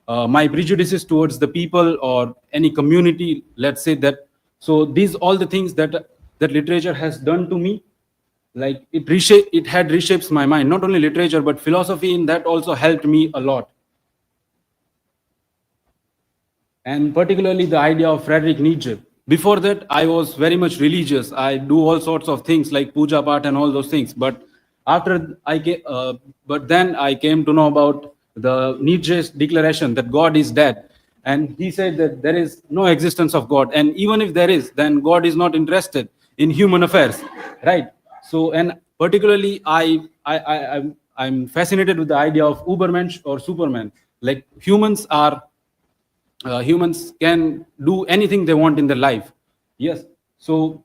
my prejudices towards the people or any community, let's say that. So these all the things that literature has done to me, like it had reshapes my mind. Not only literature but philosophy in that also helped me a lot. And particularly the idea of Friedrich Nietzsche. Before that, I was very much religious. I do all sorts of things like puja part and all those things. But but then I came to know about the Nietzsche's declaration that God is dead, and he said that there is no existence of God, and even if there is, then God is not interested in human affairs, right? So, and particularly, I'm fascinated with the idea of Ubermensch or Superman. Like humans can do anything they want in their life, yes. So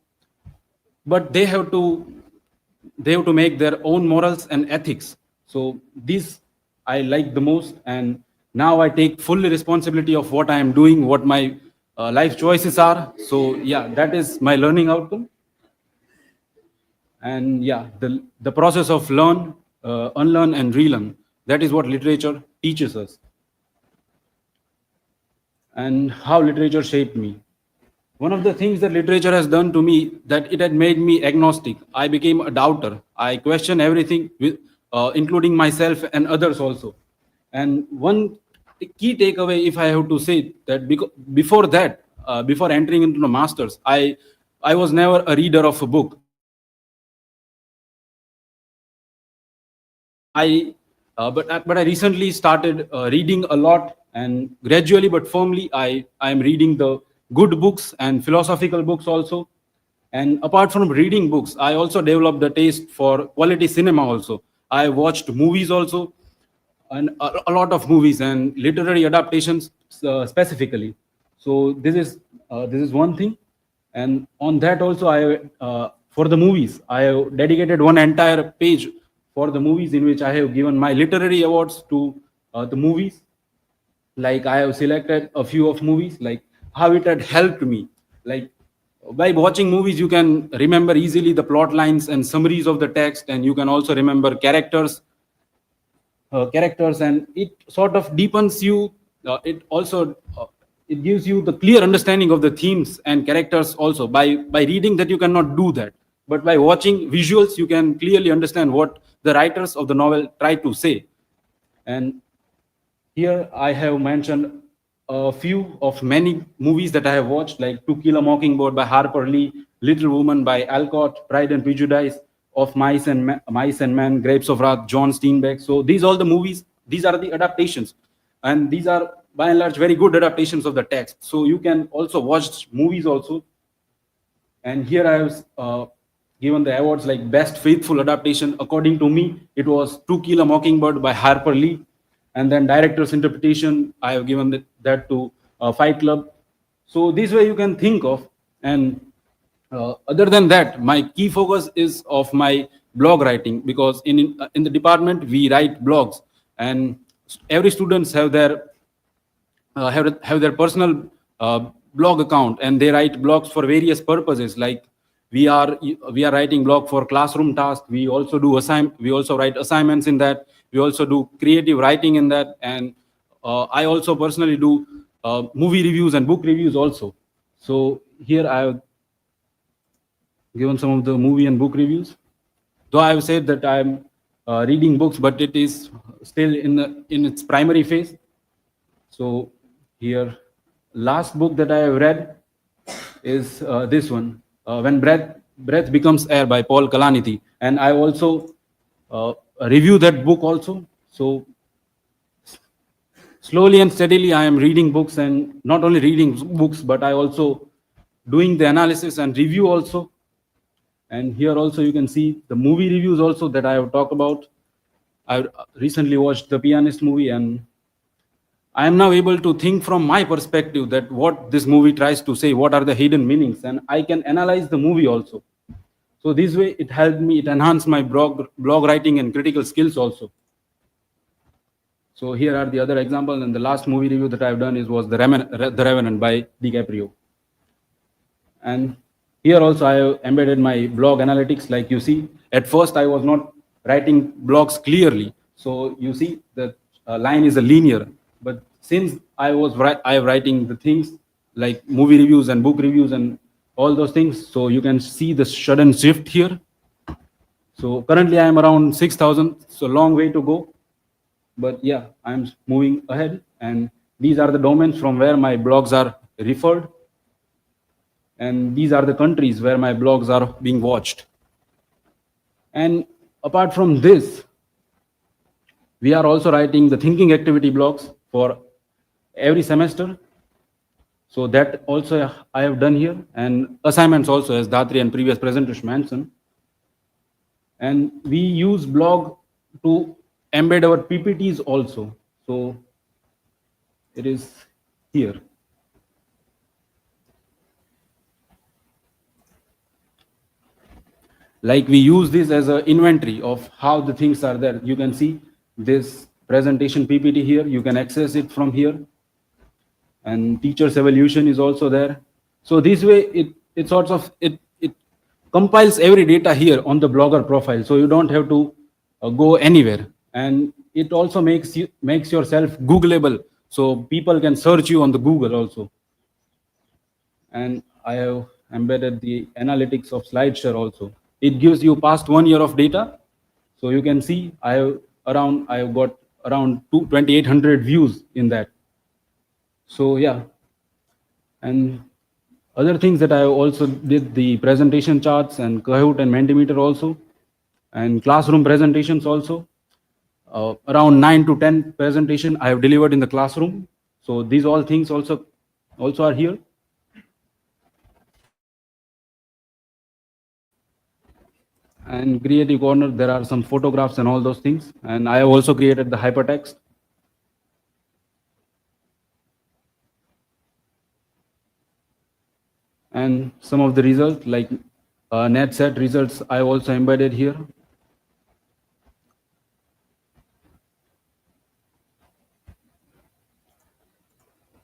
but they have to make their own morals and ethics. So this I like the most, and now I take fully responsibility of what I am doing, what my life choices are. So yeah, that is my learning outcome. And yeah, the process of learn, unlearn and relearn, that is what literature teaches us. And how literature shaped me. One of the things that literature has done to me, that it had made me agnostic. I became a doubter. I question everything, including myself and others also. And one key takeaway, if I have to say, that before that, before entering into the masters, I was never a reader of a book. But I recently started reading a lot, and gradually but firmly I am reading the good books and philosophical books also. And apart from reading books, I also developed a taste for quality cinema also. I watched movies also, and a lot of movies and literary adaptations specifically. So this is one thing. And on that also, I for the movies, I have dedicated one entire page for the movies, in which I have given my literary awards to the movies. Like I have selected a few of movies, like how it had helped me. Like by watching movies, you can remember easily the plot lines and summaries of the text, and you can also remember characters, and it sort of deepens you. It gives you the clear understanding of the themes and characters also. By reading that, you cannot do that, but by watching visuals, you can clearly understand what the writers of the novel try to say. And here I have mentioned a few of many movies that I have watched, like To Kill a Mockingbird by Harper Lee, Little Woman by Alcott, Pride and Prejudice, Of Mice and Men, Grapes of Wrath, John Steinbeck. So these all the movies, these are the adaptations, and these are by and large very good adaptations of the text. So you can also watch movies also. And here I have given the awards like Best Faithful Adaptation. According to me, it was To Kill a Mockingbird by Harper Lee. And then Director's Interpretation, I have given that to Fight Club. So this way you can think of. And other than that, my key focus is of my blog writing, because in the department we write blogs, and every students have their personal blog account, and they write blogs for various purposes. Like we are writing blog for classroom tasks. We also write assignments in that. We also do creative writing in that, and I also personally do movie reviews and book reviews also. So here I have given some of the movie and book reviews. Though I have said that I am reading books, but it is still in its primary phase. So here, last book that I have read is this one, When Breath Becomes Air by Paul Kalanithy. And I also review that book also. So slowly and steadily, I am reading books, and not only reading books, but I also doing the analysis and review also. And here also you can see the movie reviews also that I have talked about. I recently watched The Pianist movie, and I am now able to think from my perspective that what this movie tries to say, what are the hidden meanings, and I can analyze the movie also. So this way it helped me, it enhanced my blog writing and critical skills also. So here are the other examples, and the last movie review that I've done was The Revenant by DiCaprio. And here also I have embedded my blog analytics. Like you see, at first I was not writing blogs clearly. So you see the line is a linear, but since I am writing the things like movie reviews and book reviews and all those things, so you can see the sudden shift here. So currently I am around 6,000, so long way to go. But yeah, I'm moving ahead, and these are the domains from where my blogs are referred. And these are the countries where my blogs are being watched. And apart from this, we are also writing the thinking activity blogs for every semester. So that also I have done here, and assignments also, as Dhatri and previous presenters mentioned. And we use blog to embed our PPTs also. So it is here. Like we use this as an inventory of how the things are there. You can see this presentation PPT here. You can access it from here. And teacher's evaluation is also there. So this way it sorts of it compiles every data here on the blogger profile. So you don't have to go anywhere. And it also makes yourself Googleable. So people can search you on the Google also. And I have embedded the analytics of SlideShare also. It gives you past 1 year of data. So you can see I have got around 2,800 views in that. So yeah, and other things that I also did the presentation charts and Kahoot and Mentimeter also, and classroom presentations also. Around 9 to 10 presentation I have delivered in the classroom. So these all things also are here. And creative corner, there are some photographs and all those things. And I have also created the hypertext. And some of the results, like net set results, I also embedded here.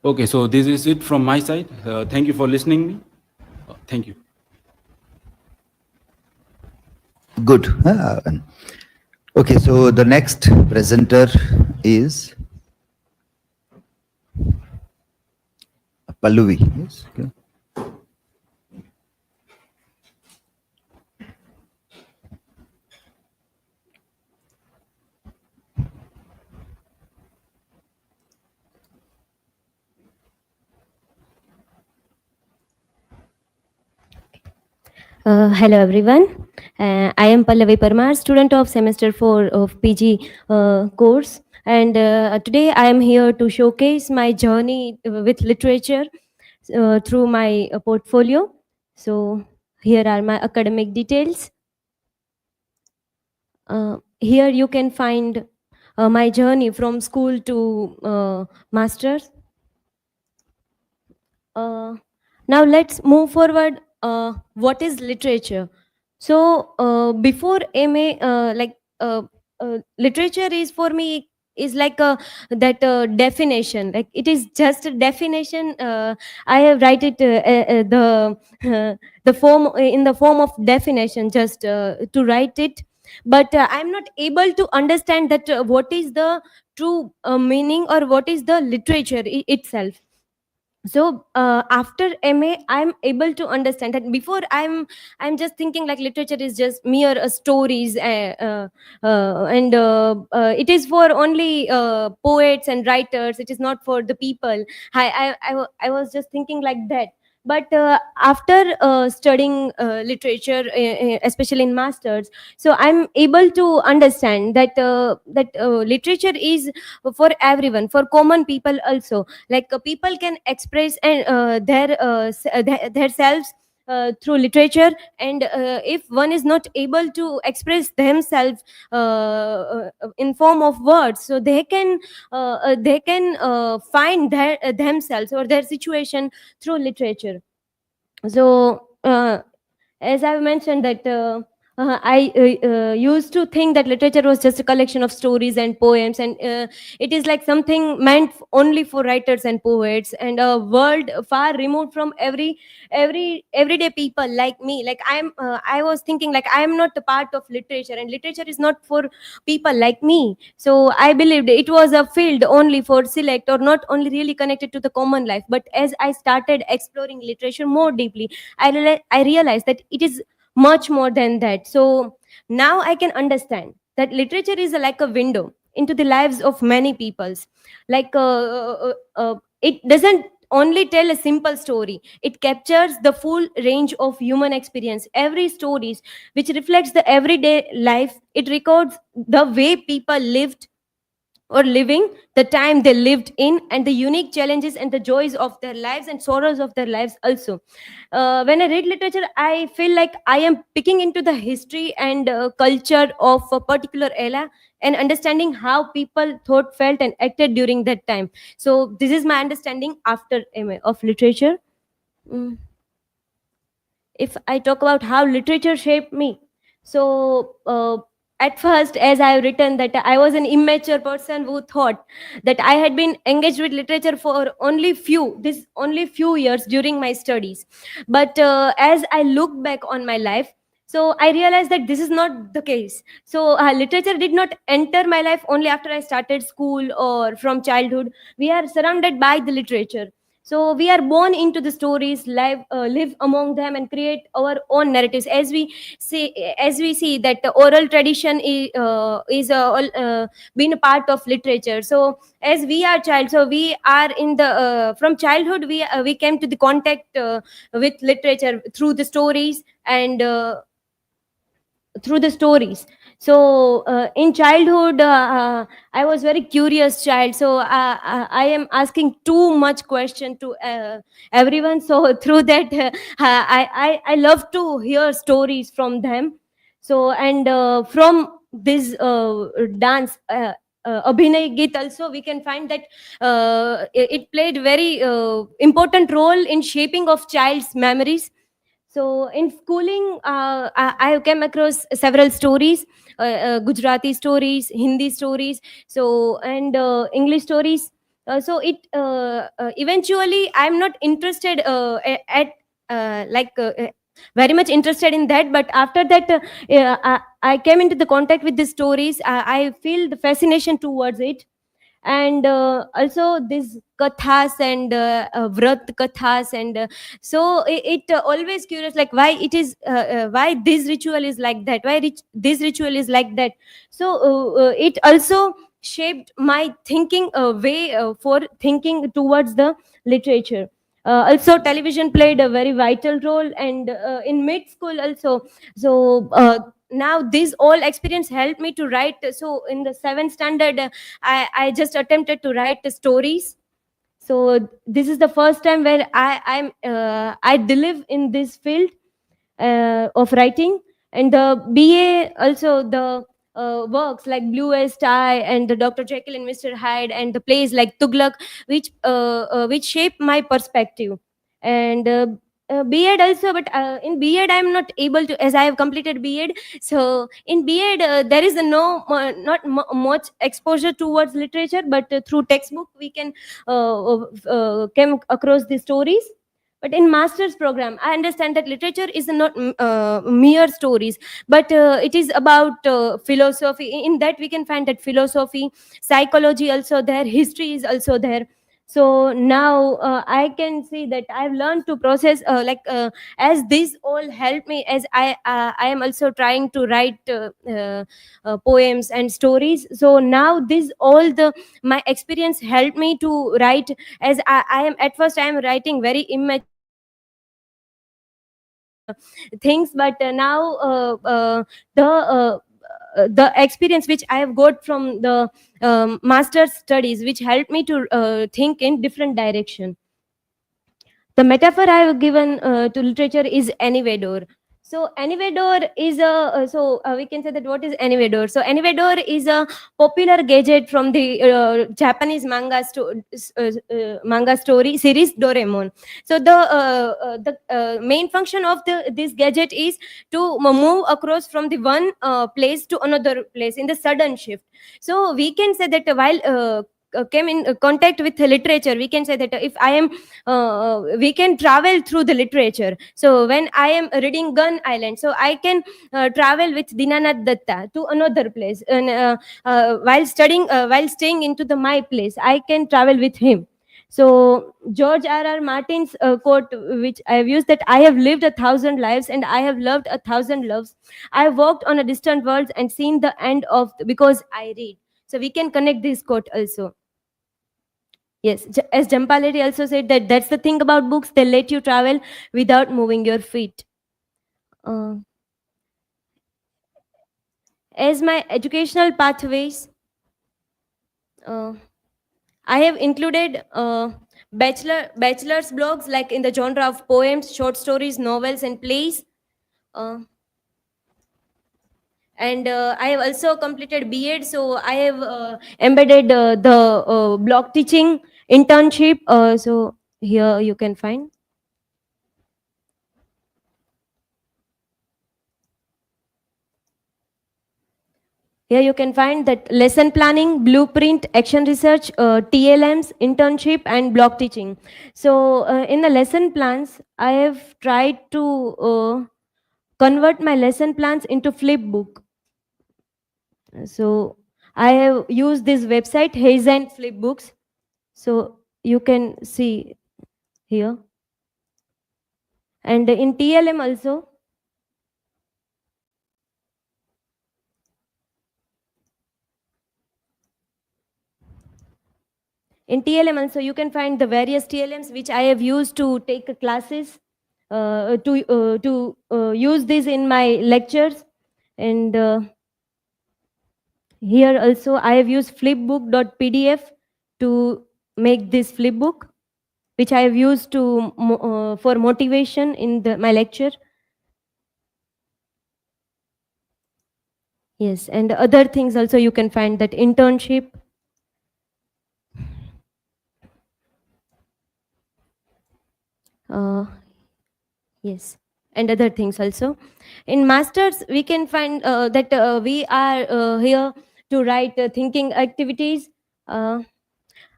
Okay, so this is it from my side. Thank you for listening me. Thank you. Good. Okay, so the next presenter is Pallavi. Yes. Okay. Hello everyone. I am Pallavi Parmar, student of semester 4 of PG course, and today I am here to showcase my journey with literature through my portfolio. So here are my academic details. Here you can find my journey from school to masters. Now let's move forward. What is literature? So before MA, literature is for me is like that definition. Like it is just a definition. I have write it the form in the form of definition just to write it. But I'm not able to understand that what is the true meaning or what is the literature itself. So after MA, I'm able to understand that. Before, I'm just thinking like literature is just mere stories, and it is for only poets and writers. It is not for the people. I was just thinking like that. But after studying literature, especially in masters, so I'm able to understand that literature is for everyone, for common people also. Like people can express and their selves through literature. And if one is not able to express themselves in form of words, so they can find themselves or their situation through literature. So as I've mentioned that I used to think that literature was just a collection of stories and poems, and it is like something meant only for writers and poets, and a world far removed from everyday people like me. Like I was thinking like I am not a part of literature, and literature is not for people like me. So I believed it was a field only for select, or not only really connected to the common life. But as I started exploring literature more deeply, I realized that it is much more than that. So now I can understand that literature is like a window into the lives of many peoples. Like it doesn't only tell a simple story, it captures the full range of human experience. Every stories which reflects the everyday life, it records the way people lived or living, the time they lived in, and the unique challenges and the joys of their lives and sorrows of their lives also. When I read literature, I feel like I am picking into the history and culture of a particular era, and understanding how people thought, felt, and acted during that time. So this is my understanding after MA of literature. Mm. If I talk about how literature shaped me, so at first, as I have written, that I was an immature person who thought that I had been engaged with literature for only few years during my studies. But as I look back on my life, so I realized that this is not the case. So literature did not enter my life only after I started school or from childhood. We are surrounded by the literature, so we are born into the stories, live among them, and create our own narratives. As we see that the oral tradition is been a part of literature. So as we are child, so we are in the from childhood, we came to the contact with literature through the stories, and through the stories. So in childhood, I was very curious child, so I am asking too much question to everyone. So through that, I love to hear stories from them. So and from this dance, abhinay geet also, we can find that it played very important role in shaping of child's memories. So in schooling, I came across several stories, Gujarati stories, Hindi stories, so and English stories. So it eventually I'm not interested at like very much interested in that. But after that, I came into the contact with the stories. I feel the fascination towards it. And also this kathas and vrat kathas, and so it always curious like why it is why this ritual is like that, this ritual is like that. So it also shaped my thinking way for thinking towards the literature. Also television played a very vital role, and in mid school also. So now this all experience helped me to write. So in the seventh standard, I just attempted to write the stories. So this is the first time where I live in this field of writing. And the BA also, the works like Blue as Tie and the Dr. Jekyll and Mr. Hyde, and the plays like Tughlaq, which shape my perspective. And B.Ed also, but in B.Ed I'm not able to, as I have completed B.Ed. So in B.Ed there is not much exposure towards literature, but through textbook we can came across the stories. But in master's program, I understand that literature is not mere stories, but it is about philosophy. In that we can find that philosophy, psychology also there, history is also there. So now I can see that I've learned to process as this all help me, as I am also trying to write poems and stories. So now this all the my experience helped me to write, as I am at first I am writing very immature things, but now the experience which I have got from the master's studies, which helped me to think in different direction. The metaphor I have given to literature is anyway door. So anyway door is a we can say that what is anyway door. So anyway door is a popular gadget from the Japanese manga story series Doraemon. So the main function of this gadget is to move across from the one place to another place in the sudden shift. So we can say that while came in contact with literature, we can say that if I am we can travel through the literature. So when I am reading Gun Island, so I can travel with Dinanath Datta to another place, and while studying while staying into the my place, I can travel with him. So George R. Martin's quote, which I have used, that I have lived 1,000 lives and I have loved 1,000 loves. I have walked on a distant world and seen the end of because I read. So we can connect this quote also. Yes, as Jampaledi also said, that that's the thing about books, they let you travel without moving your feet. As my educational pathways, I have included bachelor's blogs, like in the genre of poems, short stories, novels, and plays. And I have also completed B.Ed, so I have embedded the block teaching internship. So here you can find. Here you can find that lesson planning, blueprint, action research, TLMs, internship, and block teaching. So in the lesson plans, I have tried to convert my lesson plans into flipbook. So I have used this website, Haze and Flipbooks. So you can see here. And in TLM also, you can find the various TLMs which I have used to take classes, to use this in my lectures. And here also I have used flipbook.pdf to make this flipbook, which I have used to for motivation in my lecture. Yes, and other things also you can find, that internship. Yes, and other things also. In masters, we can find that we are here to write thinking activities, and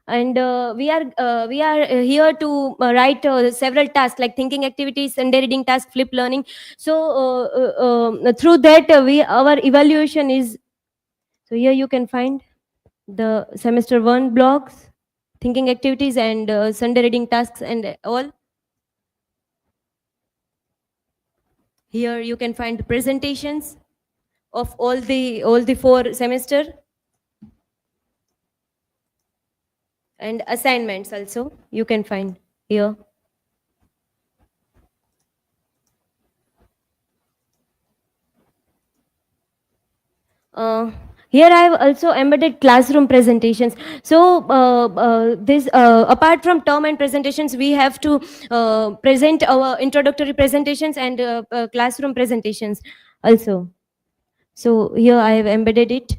we are here to write several tasks like thinking activities, Sunday reading task, flip learning. So through that we our evaluation is. So here you can find the semester 1 blogs, thinking activities, and Sunday reading tasks and all. Here you can find the presentations of all the 4 semester, and assignments also you can find here. Here I have also embedded classroom presentations. So this apart from term and presentations, we have to present our introductory presentations and classroom presentations also. So here I have embedded it.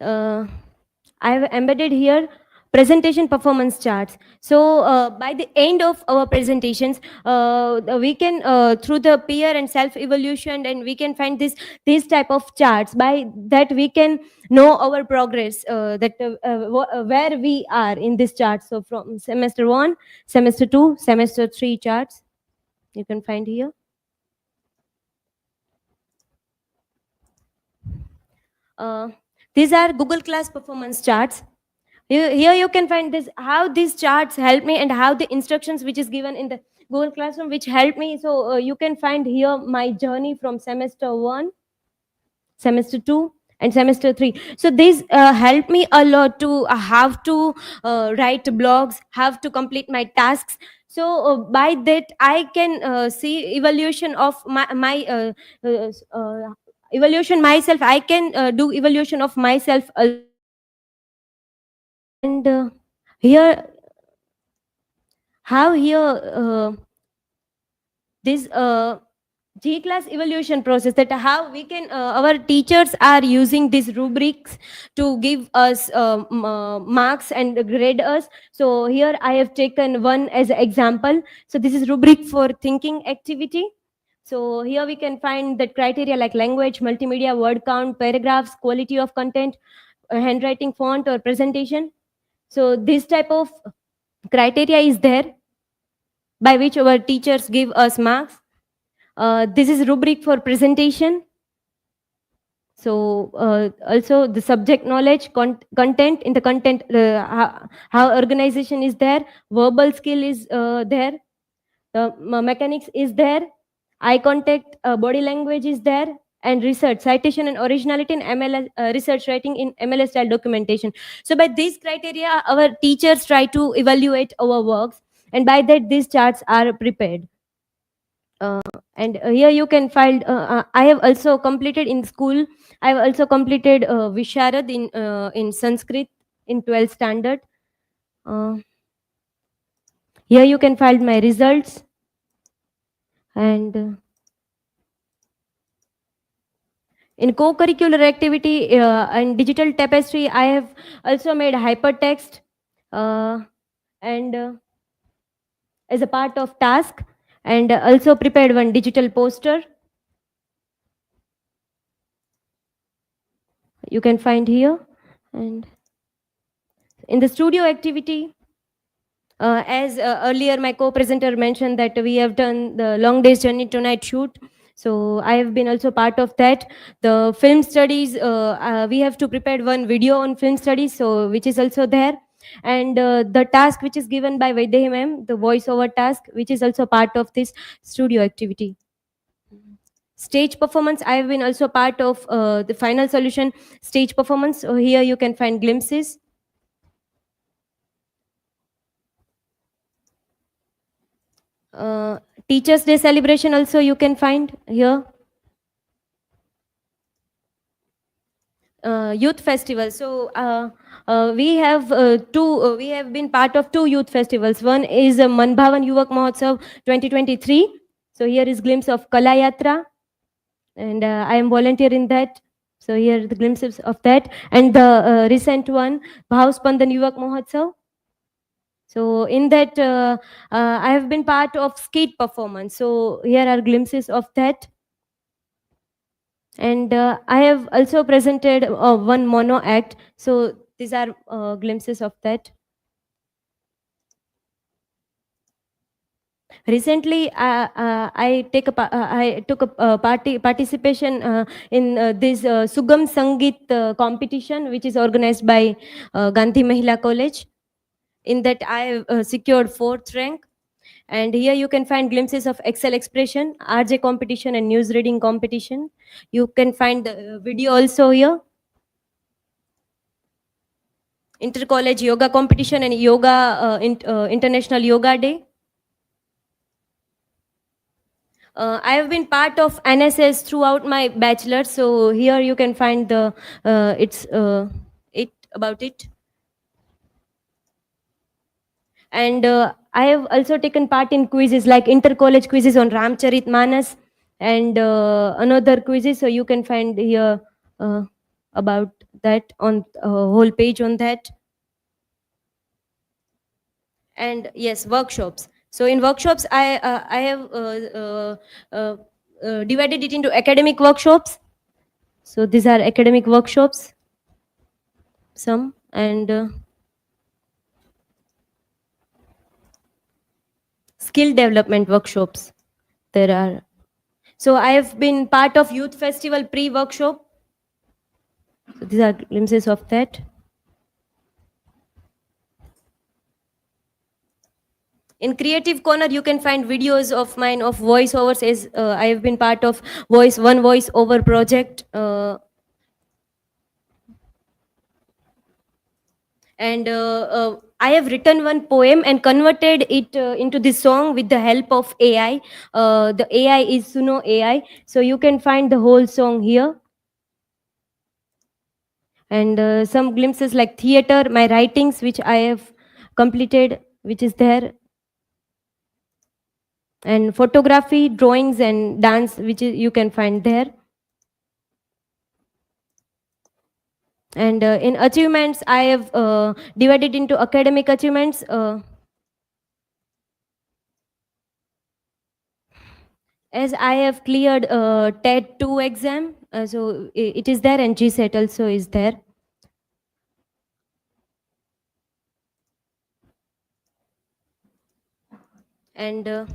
I have embedded here presentation performance charts. So by the end of our presentations, we can through the peer and self evaluation, and we can find these type of charts. By that we can know our progress, that where we are in this chart. So from semester 1, semester 2, semester 3 charts you can find here. These are Google Class performance charts. Here you can find this, how these charts help me and how the instructions which is given in the Google Classroom which help me. So you can find here my journey from semester 1, semester 2 and semester 3. So this helped me a lot to have to write blogs, have to complete my tasks. So by that I can see evaluation of my evaluation myself. I can do evaluation of myself also. And here, how here this G-class evaluation process, that how we can, our teachers are using these rubrics to give us marks and grade us. So here I have taken one as an example. So this is rubric for thinking activity. So here we can find that criteria like language, multimedia, word count, paragraphs, quality of content, handwriting, font or presentation. So this type of criteria is there by which our teachers give us marks. This is rubric for presentation. So also the subject knowledge, content, in the content, how organization is there, verbal skill is there, mechanics is there, eye contact, body language is there, and research, citation and originality in MLS, research writing in MLS style documentation. So by these criteria, our teachers try to evaluate our works, and by that these charts are prepared. And here you can find, I have also completed in school, I have also completed Visharad in Sanskrit in 12th standard. Here you can find my results. And in co-curricular activity and digital tapestry, I have also made hypertext and as a part of task, and also prepared one digital poster. You can find here. And in the studio activity, as earlier my co-presenter mentioned that we have done the long days journey tonight shoot. So I have been also part of that. The film studies, we have to prepare one video on film studies, so which is also there. And the task which is given by Vaidehi ma'am, the voiceover task, which is also part of this studio activity. Stage performance, I have been also part of the final solution stage performance. So here you can find glimpses. Teachers Day celebration also you can find here. Youth festival. So we have we have been part of 2 youth festivals. One is Manbhavan Yuvak Mahotsav 2023. So here is glimpse of Kala Yatra, and I am volunteer in that. So here are the glimpses of that. And the recent one, Bhav Spandan Yuvak Mahotsav. So in that I have been part of skate performance. So here are glimpses of that. And I have also presented one mono act. So these are glimpses of that. Recently, I took a participation in this Sugam Sangeet competition, which is organized by Gandhi Mahila College. In that, I secured 4th rank. And here you can find glimpses of Excel expression, RJ competition, and news reading competition. You can find the video also here. Inter-college yoga competition and yoga International Yoga Day. I have been part of NSS throughout my bachelor. So here you can find the about it. And I have also taken part in quizzes like inter-college quizzes on Ramcharit Manas and another quizzes. So you can find here about that on whole page on that. And yes, workshops. So in workshops, I have divided it into academic workshops. So these are academic workshops, some, and skill development workshops there are. So I have been part of youth festival pre-workshop. So these are glimpses of that. In Creative Corner, you can find videos of mine of voiceovers, as I have been part of one voiceover project. And I have written one poem and converted it into this song with the help of AI. The AI is Suno AI. So you can find the whole song here. And some glimpses like theater, my writings, which I have completed, which is there. And photography, drawings, and dance, which is, you can find there. And in achievements, I have divided into academic achievements. As I have cleared TET 2 exam, so it is there, and GSET also is there. And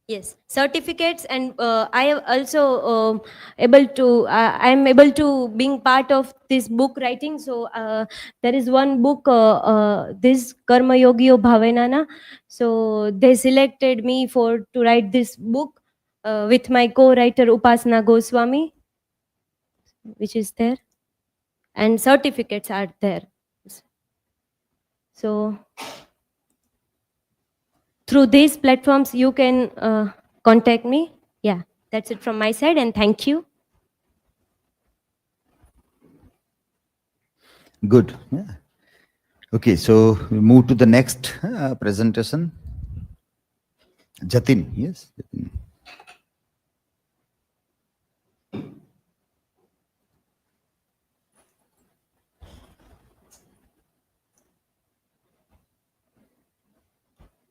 yes, certificates, and I have also I am able to being part of this book writing. So there is one book, this Karma Yogio Bhavanana. So they selected me to write this book with my co-writer Upasana Goswami, which is there, and certificates are there. So through these platforms, you can contact me. Yeah, that's it from my side, and thank you. Good. Yeah. Okay, so we move to the next presentation. Jatin, yes. Jatin.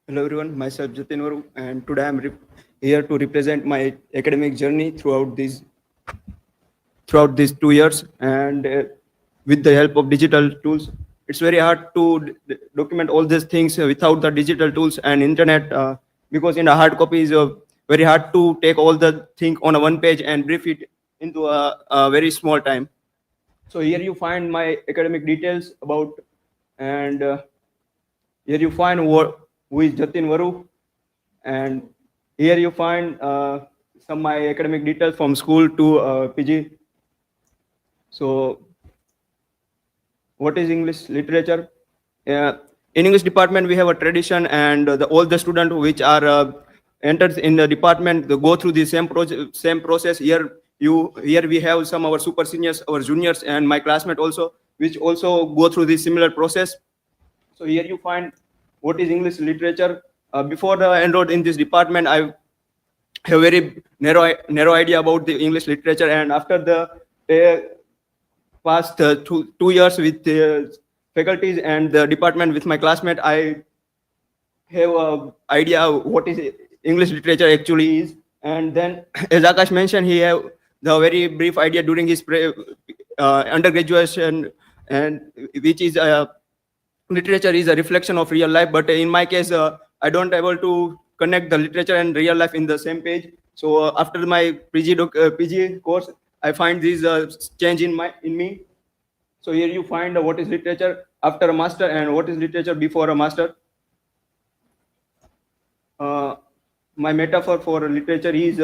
Hello everyone, myself Jatin Varu, and today I'm here to represent my academic journey throughout these 2 years. And with the help of digital tools, it's very hard to document all these things without the digital tools and internet, because in a hard copy is very hard to take all the thing on a one page and brief it into a very small time. So here you find my academic details about, and here you find who is Jatin Varu, and here you find some my academic details from school to PG. So what is English literature? In English department, we have a tradition, and all the students which are entered in the department, they go through the same process. Here we have some our super seniors, our juniors, and my classmate also, which also go through the similar process. So here you find what is English literature. Before I enrolled in this department, I have very narrow idea about the English literature, and after the past 2 years with the faculties and the department with my classmate, I have an idea what is English literature actually is. And then, as Aakash mentioned, he have the very brief idea during his undergraduation, and which is literature is a reflection of real life. But in my case, I don't able to connect the literature and real life in the same page. So after my PG course, I find this change in me. So here you find what is literature after a master and what is literature before a master. My metaphor for literature is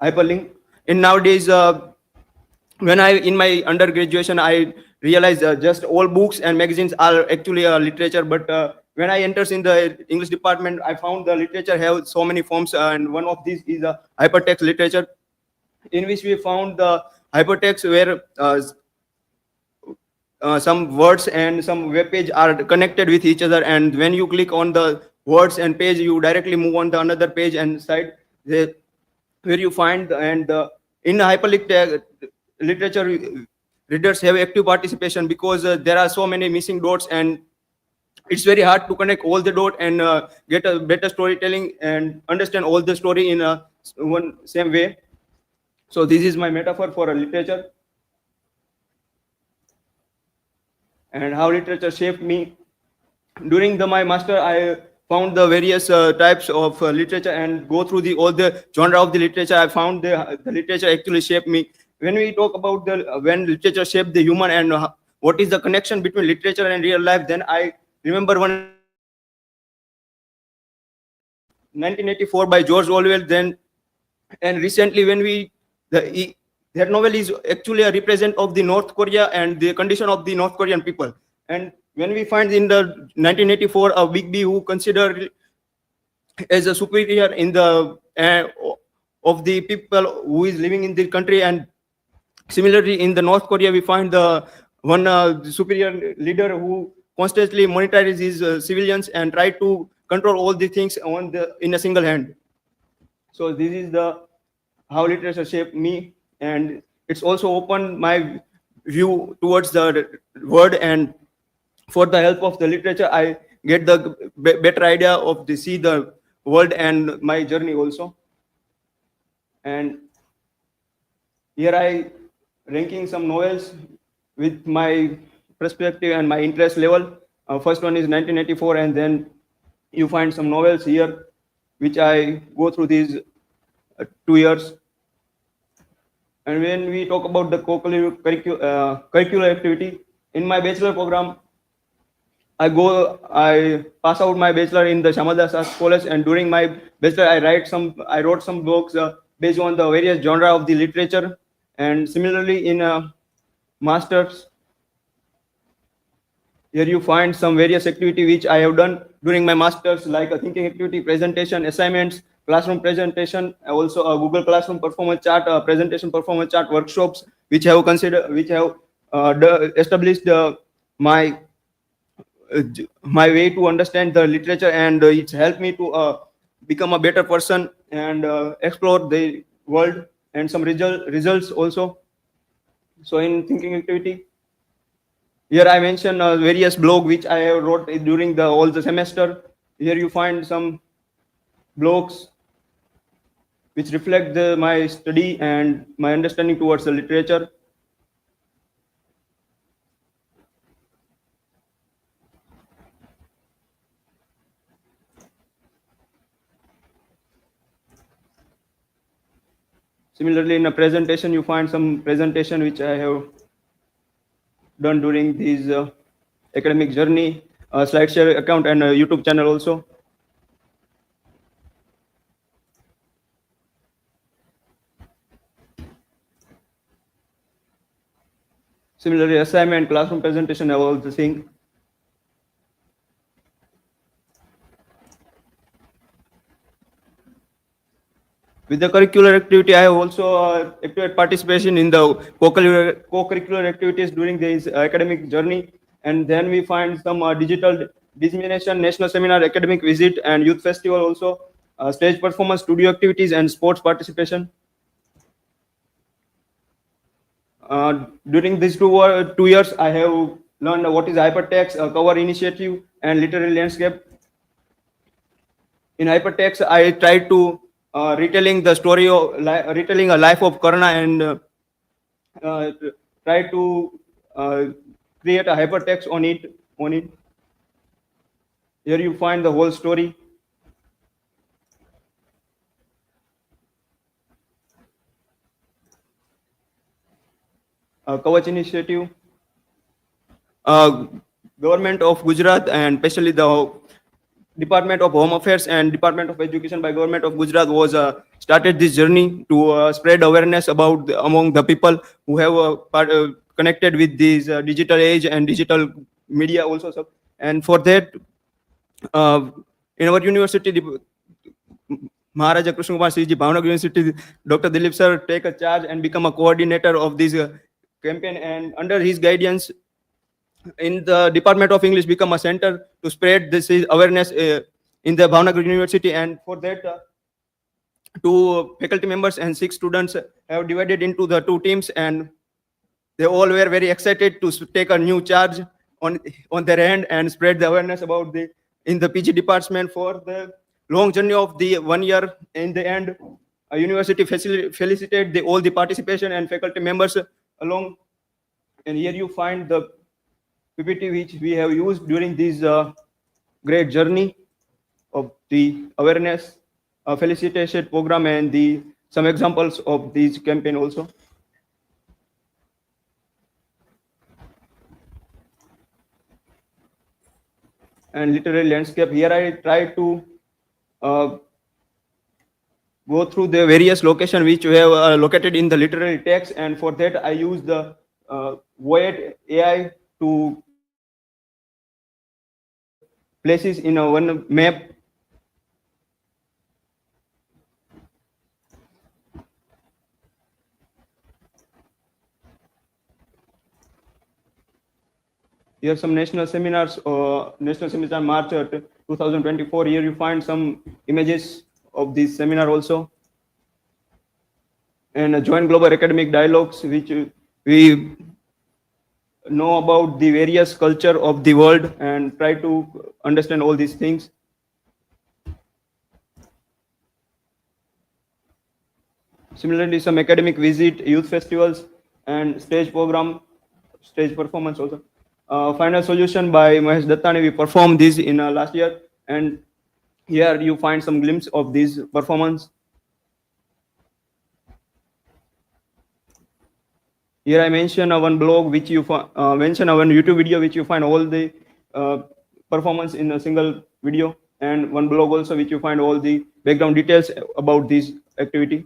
hyperlink. In nowadays, when in my undergraduation, I realized just all books and magazines are actually literature. But when I enters in the English department, I found the literature have so many forms, and one of these is hypertext literature, in which we found the hypertext where some words and some web page are connected with each other, and when you click on the words and page, you directly move on to another page and side where you find. And in hyperlink literature, readers have active participation, because there are so many missing dots, and it's very hard to connect all the dots and get a better storytelling and understand all the story in one same way. So this is my metaphor for a literature, and how literature shaped me. During my master, I found the various types of literature and go through all the genre of the literature. I found the literature actually shaped me. when we talk about the when literature shaped the human and what is the connection between literature and real life, then I remember one 1984 by George Orwell. Then and recently when we that novel is actually a represent of the North Korea and the condition of the North Korean people. And when we find in the 1984 a Big B who considered as a superior in the of the people who is living in the country, and similarly in the North Korea we find the one superior leader who constantly monitors his civilians and try to control all the things on the in a single hand. So this is the how literature shaped me, and it's also opened my view towards the word. And for the help of the literature, I get the better idea of the see the world and my journey also. And here I ranking some novels with my perspective and my interest level. First one is 1984, and then you find some novels here, which I go through these 2 years. And when we talk about the co-curricular activity, in my bachelor program, I pass out my bachelor in the Shamaldas College, and during my bachelor, I wrote some books based on the various genre of the literature. And similarly, in masters, here you find some various activity which I have done during my masters, like a thinking activity, presentation, assignments, classroom presentation, also a Google Classroom performance chart, presentation performance chart, workshops, which have established my my way to understand the literature, and it's helped me to become a better person and explore the world, and some results also. So in thinking activity, here I mentioned various blog which I have wrote during the all the semester. Here you find some blogs which reflect my study and my understanding towards the literature. Similarly, in a presentation, you find some presentation which I have done during this academic journey, SlideShare account, and a YouTube channel also. Similarly, assignment, classroom presentation, I will also think. With the curricular activity, I have also active participation in the co-curricular activities during this academic journey. And then we find some digital dissemination, national seminar, academic visit, and youth festival also, stage performance, studio activities, and sports participation. During these 2 years, I have learned what is hypertext, cover initiative, and literary landscape. In hypertext, I tried to retelling the story of retelling a life of Karna, and try to create a hypertext on it. Here you find the whole story. CWATCH initiative. Government of Gujarat, and especially the Department of Home Affairs and Department of Education by Government of Gujarat was started this journey to spread awareness about among the people who have connected with this digital age and digital media also. So, and for that, in our university, Maharaja Krishna Kumar Siji, Bhavnagar University, Dr. Dilip sir take a charge and become a coordinator of this campaign, and under his guidance, in the Department of English become a center to spread this awareness in the Bhavnagar University. And for that, 2 faculty members and 6 students have divided into the 2 teams, and they all were very excited to take a new charge on their end and spread the awareness about the in the PG department for the long journey of the 1 year. In the end, a university felicitate all the participation and faculty members along. And here you find the PPT which we have used during this great journey of the awareness felicitation program, and some examples of this campaign also. and literary landscape. Here I try to go through the various locations which we have located in the literary text, and for that I use the Void AI to place the places in one map. Here some national seminars, national seminar March 2024. Here you find some images of this seminar also, and joint global academic dialogues, which we know about the various culture of the world and try to understand all these things. Similarly, some academic visit, youth festivals, and stage program, stage performance also. Final solution by Mahesh Dhatri. We performed this in last year, and here you find some glimpse of this performance. Here I mention one blog which you mention one YouTube video which you find all the performance in a single video, and one blog also which you find all the background details about this activity.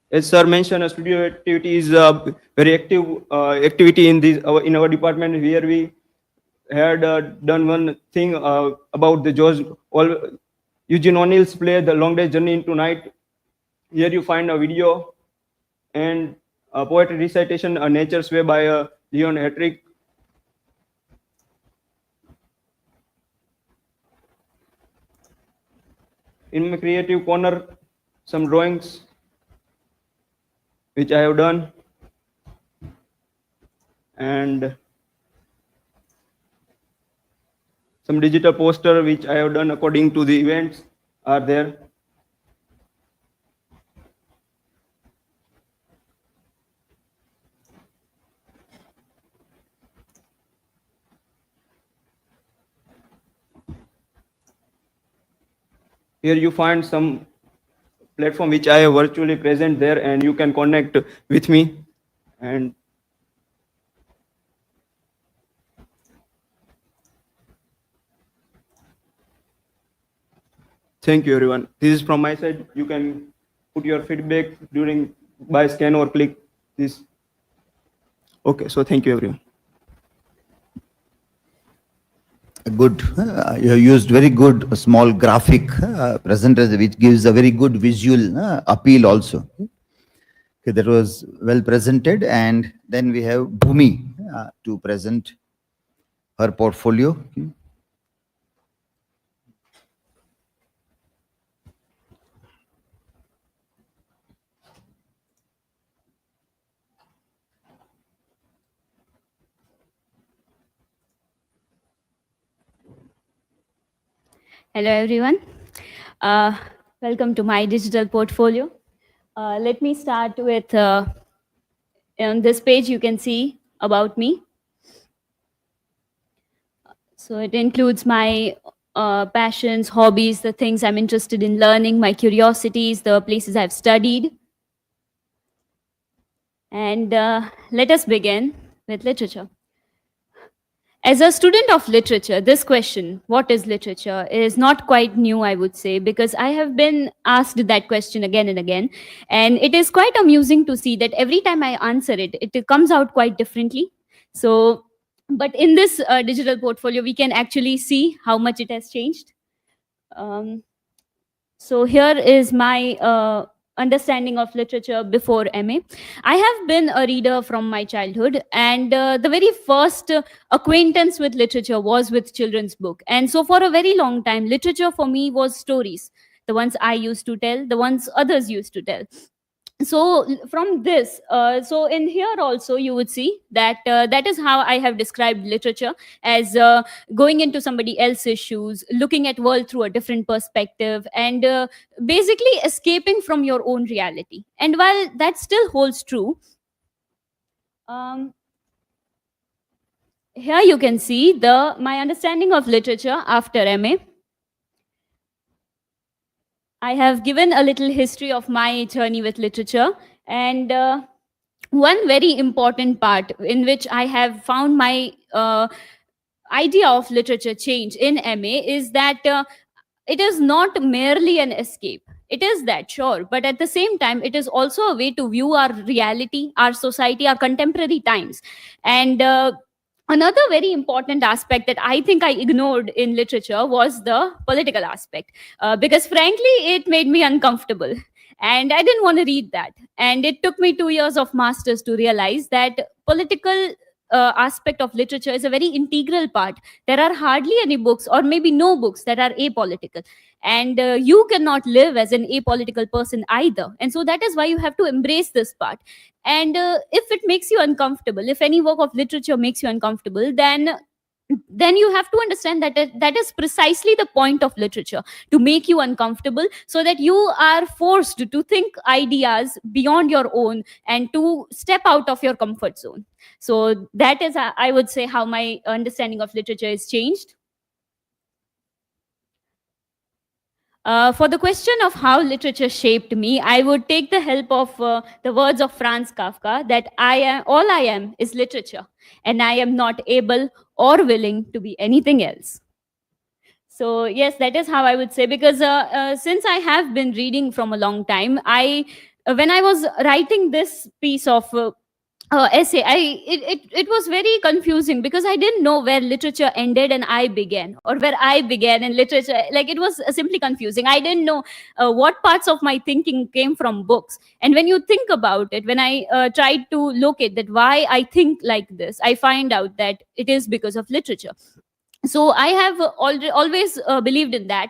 As sir mentioned, a studio activity is a very active activity in this in our department. Here we had done one thing about the Eugene O'Neill's play, The Long Day's Journey into Night. Here you find a video and a poetry recitation, A Nature's Way by Leon Hattrick. In my creative corner, some drawings which I have done, and some digital poster which I have done according to the events are there. Here you find some platform which I have virtually present there, and you can connect with me. And thank you, everyone. This is from my side. You can put your feedback during by scan or click this. Okay, so thank you, everyone. Good. You have used very good small graphic presentation, which gives a very good visual appeal also. Okay, that was well presented. And then we have Bhumi to present her portfolio. Hello, everyone. Welcome to my digital portfolio. Let me start with, on this page, you can see about me. So it includes my passions, hobbies, the things I'm interested in learning, my curiosities, the places I've studied. And let us begin with literature. As a student of literature, this question, what is literature, is not quite new, I would say, because I have been asked that question again and again. And it is quite amusing to see that every time I answer it, it comes out quite differently. So, but in this digital portfolio, we can actually see how much it has changed. So here is my understanding of literature before MA. I have been a reader from my childhood, and the very first acquaintance with literature was with children's book. And so for a very long time, literature for me was stories, the ones I used to tell, the ones others used to tell. So from this, so in here also you would see that that is how I have described literature, as going into somebody else's shoes, looking at world through a different perspective, and basically escaping from your own reality. And while that still holds true, here you can see my understanding of literature after MA. I have given a little history of my journey with literature, and one very important part in which I have found my idea of literature change in MA is that it is not merely an escape. It is that, sure, but at the same time, it is also a way to view our reality, our society, our contemporary times. And another very important aspect that I think I ignored in literature was the political aspect, because frankly, it made me uncomfortable. And I didn't want to read that. And it took me 2 years of masters to realize that political aspect of literature is a very integral part. There are hardly any books, or maybe no books, that are apolitical. And you cannot live as an apolitical person either. And so that is why you have to embrace this part. And if it makes you uncomfortable, if any work of literature makes you uncomfortable, then you have to understand that that is precisely the point of literature, to make you uncomfortable, so that you are forced to think ideas beyond your own and to step out of your comfort zone. So that is, I would say, how my understanding of literature is changed. For the question of how literature shaped me, I would take the help of the words of Franz Kafka, that all I am is literature, and I am not able or willing to be anything else. So yes, that is how I would say, because since I have been reading from a long time, when I was writing this piece of essay, it was very confusing, because I didn't know where literature ended and I began, or where I began in literature. Like, it was simply confusing. I didn't know what parts of my thinking came from books. And when you think about it, when I tried to locate that why I think like this, I find out that it is because of literature. So I have always believed in that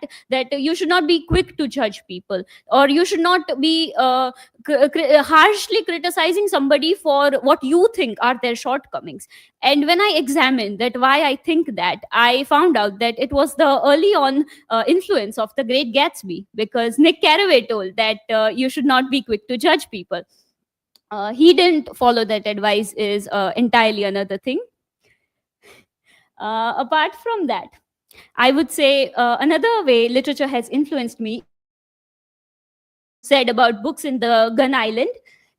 you should not be quick to judge people, or you should not be harshly criticizing somebody for what you think are their shortcomings. And when I examined that why I think that, I found out that it was the early on influence of the great Gatsby, because Nick Carraway told that you should not be quick to judge people. He didn't follow that advice, is entirely another thing. Apart from that, I would say another way literature has influenced me said about books in the Gun Island,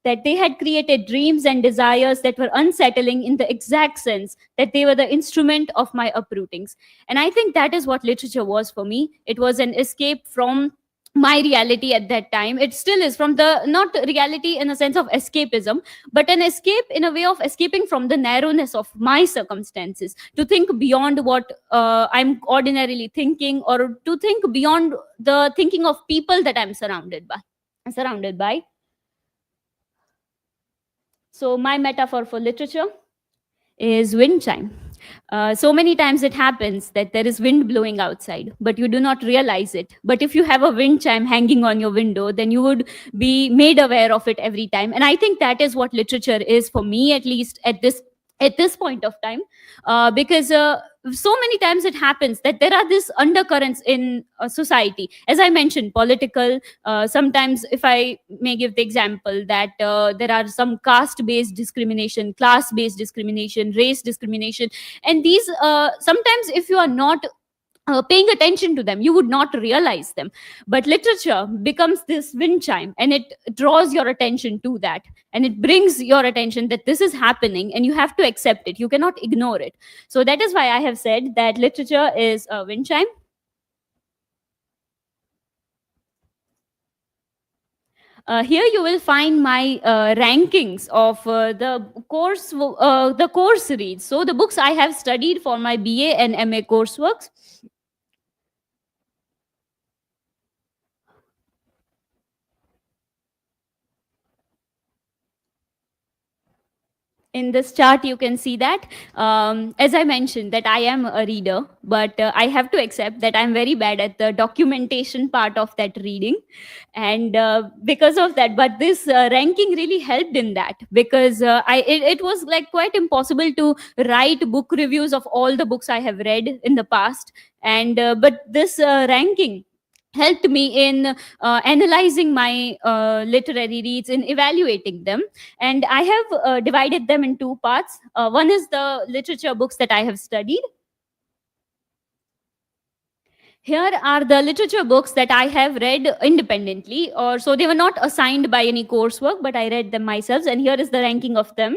that they had created dreams and desires that were unsettling in the exact sense that they were the instrument of my uprootings. And I think that is what literature was for me. It was an escape from my reality at that time. It still is, from the, not reality in a sense of escapism, but an escape in a way of escaping from the narrowness of my circumstances, to think beyond what I'm ordinarily thinking, or to think beyond the thinking of people that I'm surrounded by. So my metaphor for literature is wind chime. So many times it happens that there is wind blowing outside, but you do not realize it. But if you have a wind chime hanging on your window, then you would be made aware of it every time. And I think that is what literature is for me, at least at this point of time, because so many times it happens that there are these undercurrents in society, as I mentioned, political. Sometimes, if I may give the example, that there are some caste based discrimination, class based discrimination, race discrimination, and these sometimes, if you are not paying attention to them, you would not realize them. But literature becomes this wind chime, and it draws your attention to that, and it brings your attention that this is happening, and you have to accept it. You cannot ignore it. So that is why I have said that literature is a wind chime. Here you will find my rankings of the course reads. So the books I have studied for my BA and MA courseworks. In this chart, you can see that, as I mentioned, that I am a reader, but I have to accept that I'm very bad at the documentation part of that reading. And because of that, but this ranking really helped in that, because it was like quite impossible to write book reviews of all the books I have read in the past. And but this ranking helped me in analyzing my literary reads, in evaluating them. And I have divided them in two parts. One is the literature books that I have studied. Here are the literature books that I have read independently, or so they were not assigned by any coursework, but I read them myself, and here is the ranking of them.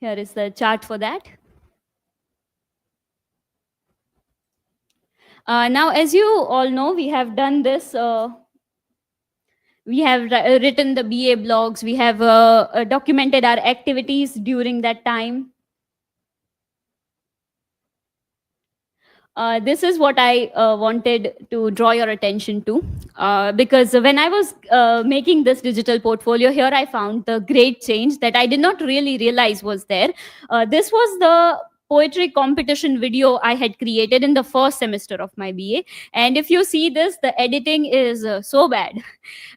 Here is the chart for that. Now, as you all know, we have done this. We have written the BA blogs. We have documented our activities during that time. This is what I wanted to draw your attention to, because when I was making this digital portfolio, here I found the great change that I did not really realize was there. This was the poetry competition video I had created in the first semester of my BA. And if you see this, the editing is so bad.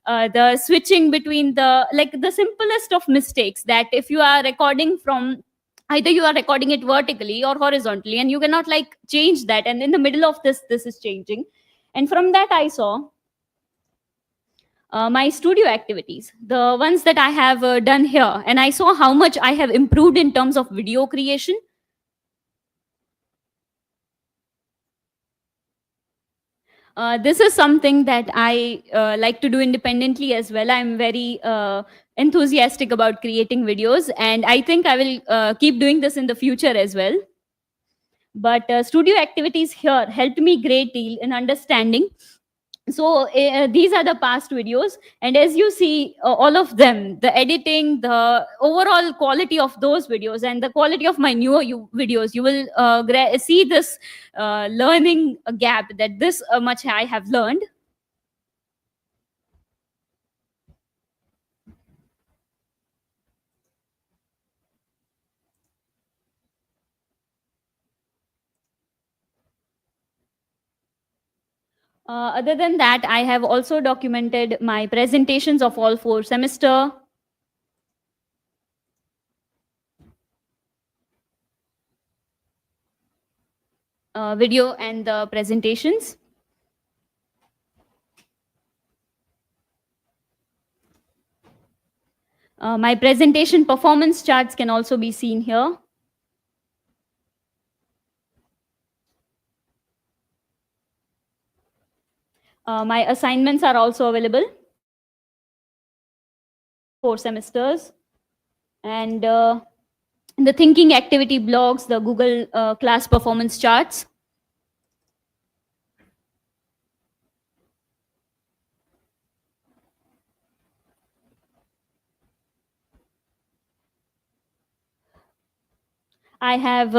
The switching between the simplest of mistakes, that if you are recording from, either you are recording it vertically or horizontally, and you cannot like change that, and in the middle of this is changing. And from that I saw my studio activities, the ones that I have done here, and I saw how much I have improved in terms of video creation. This is something that I like to do independently as well. I'm very enthusiastic about creating videos, and I think I will keep doing this in the future as well. But studio activities here helped me great deal in understanding. So these are the past videos, and as you see, all of them, the editing, the overall quality of those videos, and the quality of my newer videos, you will see this learning gap, that this much I have learned. Other than that, I have also documented my presentations of all 4 semester. Video and the presentations. My presentation performance charts can also be seen here. My assignments are also available. 4 semesters. And the thinking activity blogs, the Google class performance charts. I have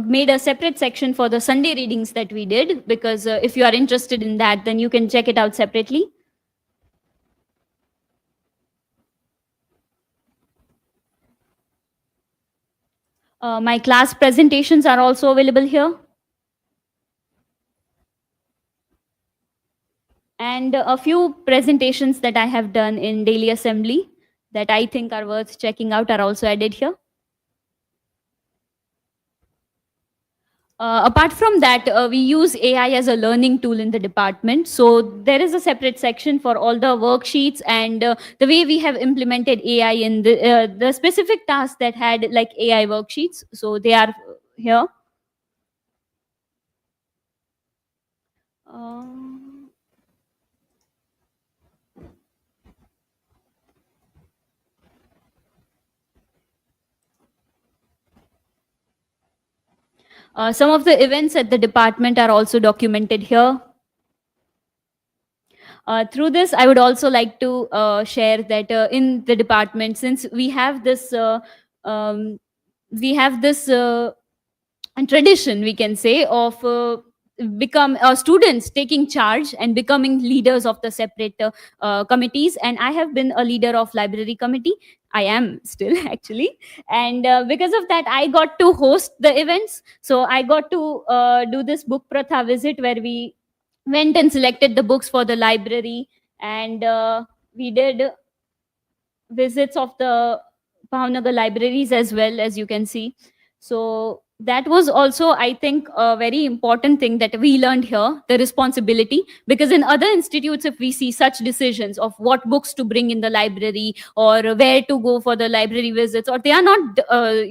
made a separate section for the Sunday readings that we did, because if you are interested in that, then you can check it out separately. My class presentations are also available here. And a few presentations that I have done in daily assembly that I think are worth checking out are also added here. Apart from that, we use AI as a learning tool in the department. So there is a separate section for all the worksheets, and the way we have implemented AI in the specific tasks that had like AI worksheets. So they are here. Some of the events at the department are also documented here. Through this, I would also like to share that in the department, since we have this tradition, we can say, of become students taking charge and becoming leaders of the separate committees. And I have been a leader of library committee. I am still actually, and because of that I got to host the events. So I got to do this book pratha visit, where we went and selected the books for the library, and we did visits of the Bhavnagar libraries as well, as you can see. So that was also, I think, a very important thing that we learned here, the responsibility. Because in other institutes, if we see such decisions of what books to bring in the library or where to go for the library visits, or they are not,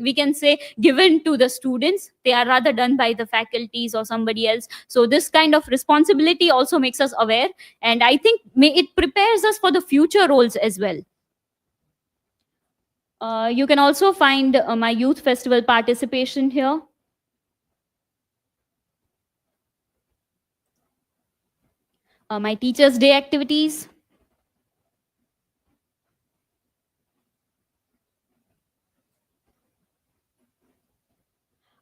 we can say, given to the students, they are rather done by the faculties or somebody else. So this kind of responsibility also makes us aware, and I think it prepares us for the future roles as well. You can also find my youth festival participation here. My Teachers' Day activities.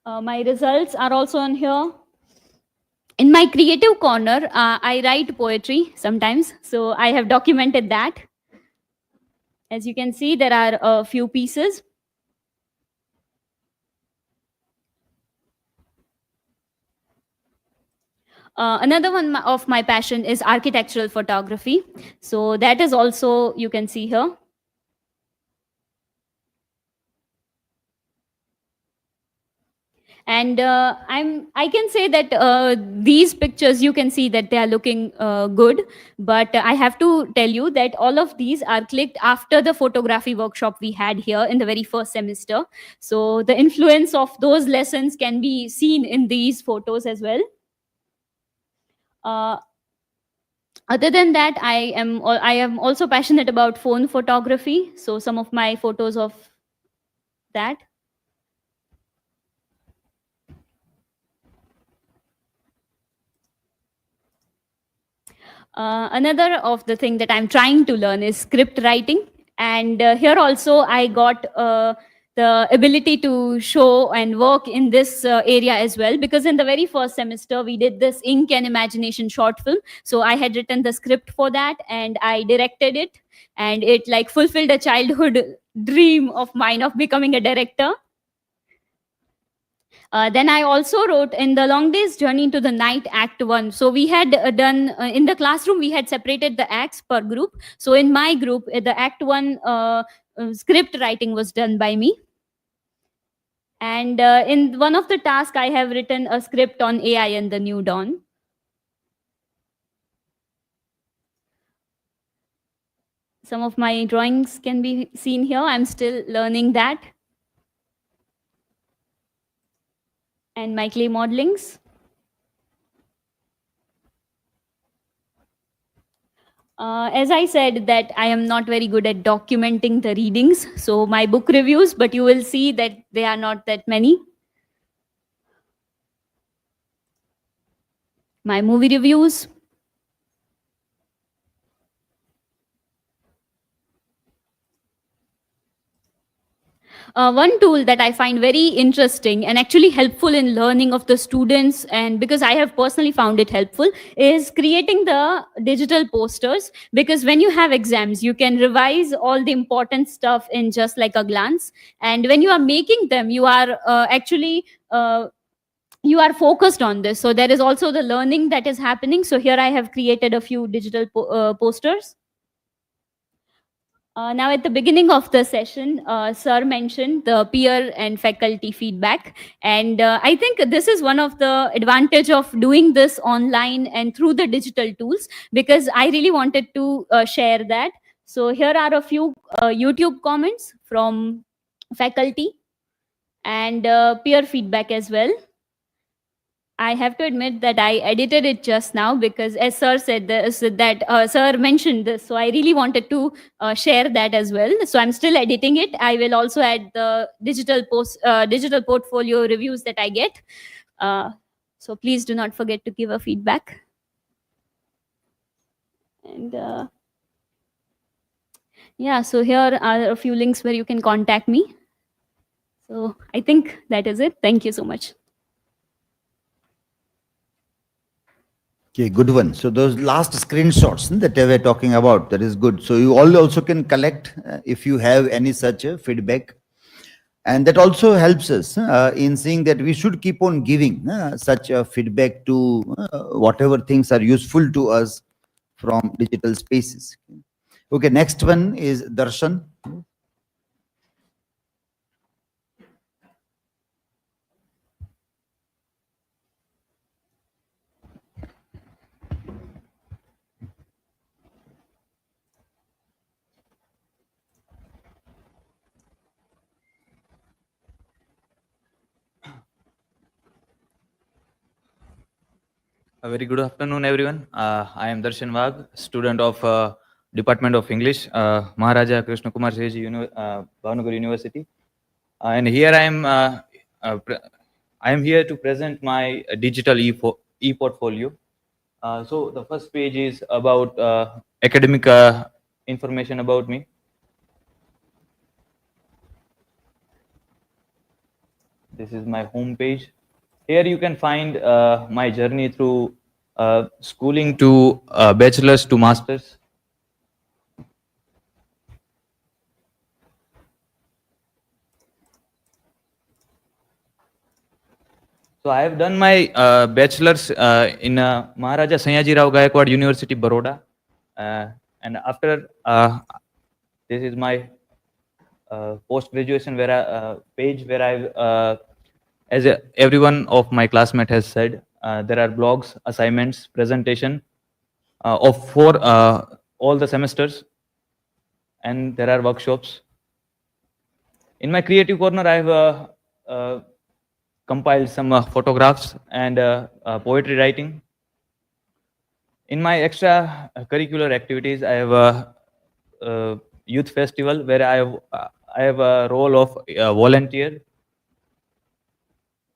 My results are also on here. In my creative corner, I write poetry sometimes, so I have documented that. As you can see, there are a few pieces. Another one of my passion is architectural photography. So that is also, you can see here. And I can say that these pictures, you can see that they are looking good, but I have to tell you that all of these are clicked after the photography workshop we had here in the very first semester. So the influence of those lessons can be seen in these photos as well. Other than that, I am also passionate about phone photography. So some of my photos of that. Another of the thing that I'm trying to learn is script writing. And here also I got the ability to show and work in this area as well, because in the very first semester we did this Ink and Imagination short film. So I had written the script for that and I directed it, and it like fulfilled a childhood dream of mine of becoming a director. Then I also wrote in the Long Day's Journey into the Night, Act 1. So we had done, in the classroom, we had separated the acts per group. So in my group, the Act 1 script writing was done by me. And in one of the tasks, I have written a script on AI and the New Dawn. Some of my drawings can be seen here. I'm still learning that. And my clay modelings. As I said that I am not very good at documenting the readings, so my book reviews, but you will see that they are not that many. My movie reviews. One tool that I find very interesting and actually helpful in learning of the students, and because I have personally found it helpful, is creating the digital posters. Because when you have exams, you can revise all the important stuff in just like a glance. And when you are making them, you are actually you are focused on this. So there is also the learning that is happening. So here I have created a few digital posters. Now, at the beginning of the session, Sir mentioned the peer and faculty feedback. And I think this is one of the advantage of doing this online and through the digital tools, because I really wanted to share that. So here are a few YouTube comments from faculty and peer feedback as well. I have to admit that I edited it just now because, as Sir said this, that Sir mentioned this, so I really wanted to share that as well. So I'm still editing it. I will also add the digital digital portfolio reviews that I get. So please do not forget to give a feedback. And yeah, so here are a few links where you can contact me. So I think that is it. Thank you so much. Okay, good one. So those last screenshots that they were talking about, that is good. So you all also can collect if you have any such feedback. And that also helps us in seeing that we should keep on giving such feedback to whatever things are useful to us from digital spaces. Okay, next one is Darshan. A very good afternoon, everyone. I am Darshan Wag, student of Department of English, Maharaja Krishna Kumar Seji Bhavnagar University. And here I am here to present my digital e-portfolio. So the first page is about academic information about me. This is my home page. Here you can find my journey through schooling to bachelor's to master's. So I have done my bachelor's in Maharaja Sayaji Rao Gaikwad University, Baroda. And after this is my post-graduation page where every one of my classmates has said, there are blogs, assignments, presentation of all the semesters, and there are workshops. In my creative corner, I have compiled some photographs and poetry writing. In my extra curricular activities, I have a youth festival where I have a role of volunteer.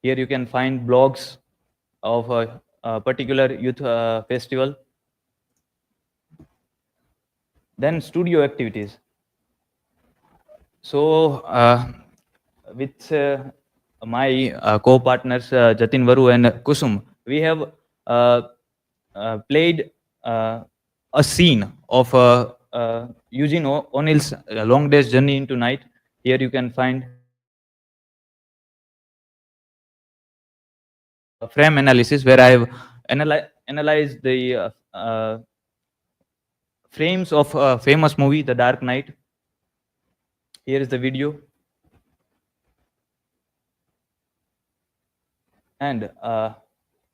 Here you can find blogs of a particular youth festival. Then studio activities. So with my co-partners Jatin and Kusum, we have played a scene of Eugene O'Neill's Long Day's Journey into Night. Here you can find frame analysis where I have analyzed the frames of a famous movie, The Dark Knight. Here is the video. And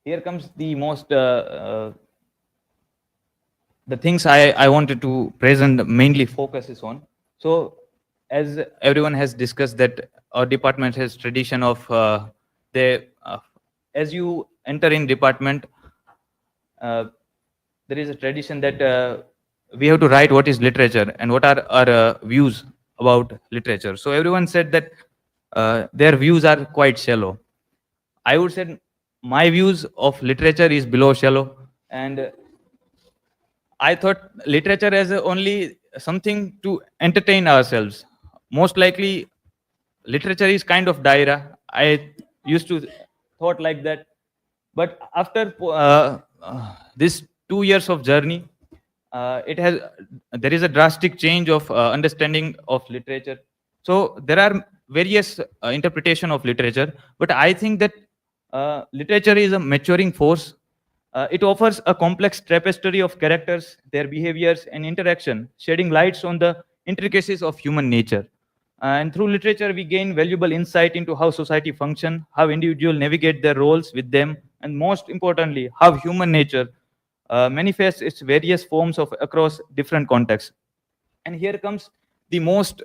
here comes the most the things I wanted to present mainly focuses on. So as everyone has discussed that our department has tradition of as you enter in department, there is a tradition that we have to write what is literature and what are our views about literature. So everyone said that their views are quite shallow. I would say my views of literature is below shallow, and I thought literature as only something to entertain ourselves. Most likely, literature is kind of daira. I used to thought like that, but after this 2 years of journey, there is a drastic change of understanding of literature. So there are various interpretation of literature, but I think that literature is a maturing force. It offers a complex tapestry of characters, their behaviors, and interaction, shedding lights on the intricacies of human nature. And through literature, we gain valuable insight into how society function, how individuals navigate their roles with them, and most importantly, how human nature manifests its various forms of across different contexts. And here comes the most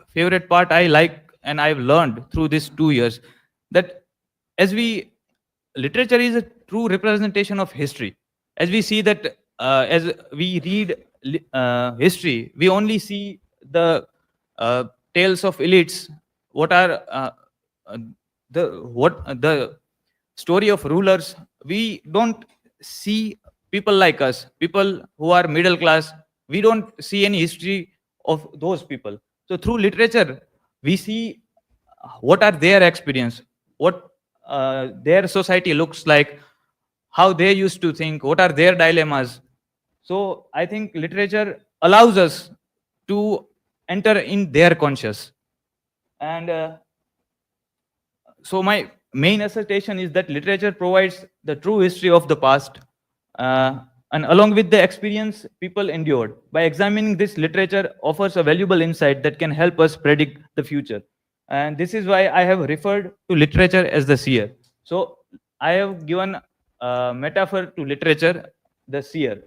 favorite part I like and I've learned through these 2 years, that as literature is a true representation of history. As we see that as we read history, we only see the tales of elites, what are the story of rulers. We don't see people like us, people who are middle class. We don't see any history of those people. So through literature, we see what are their experience, what their society looks like, how they used to think, what are their dilemmas. So I think literature allows us to enter in their conscious. And so my main assertion is that literature provides the true history of the past, and along with the experience people endured. By examining this, literature offers a valuable insight that can help us predict the future. And this is why I have referred to literature as the seer. So I have given a metaphor to literature, the seer.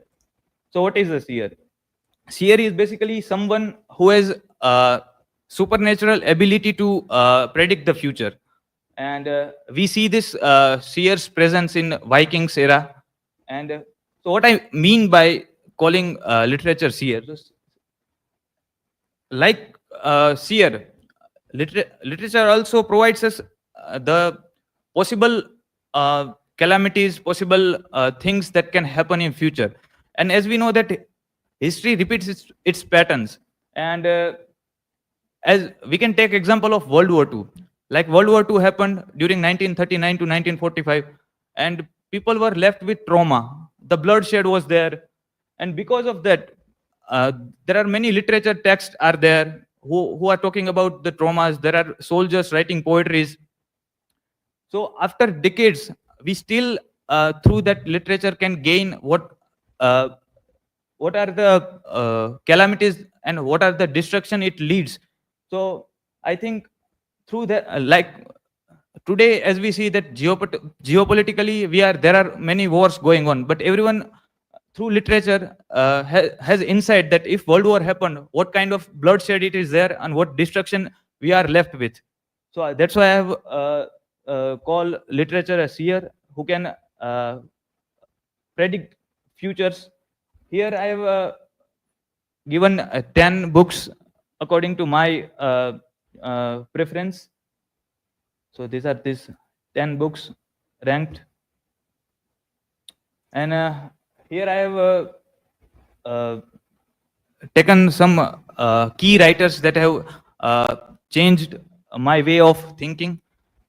So what is the seer? Seer is basically someone who has supernatural ability to predict the future. And we see this seer's presence in Vikings era. And so what I mean by calling literature seer, like seer, literature also provides us the possible calamities, possible things that can happen in future. And as we know that history repeats its patterns. And as we can take example of World War II. Like World War II happened during 1939 to 1945, and people were left with trauma. The bloodshed was there, and because of that, there are many literature texts are there who are talking about the traumas. There are soldiers writing poetries. So after decades, we still through that literature can gain uh, what are the calamities and what are the destruction it leads. So I think through that, like today, as we see that geopolitically, there are many wars going on, but everyone through literature has insight that if World War happened, what kind of bloodshed it is there and what destruction we are left with. So that's why I have called literature a seer who can predict futures. Here I have given 10 books according to my preference. So these are these 10 books ranked. And here I have taken some key writers that have changed my way of thinking.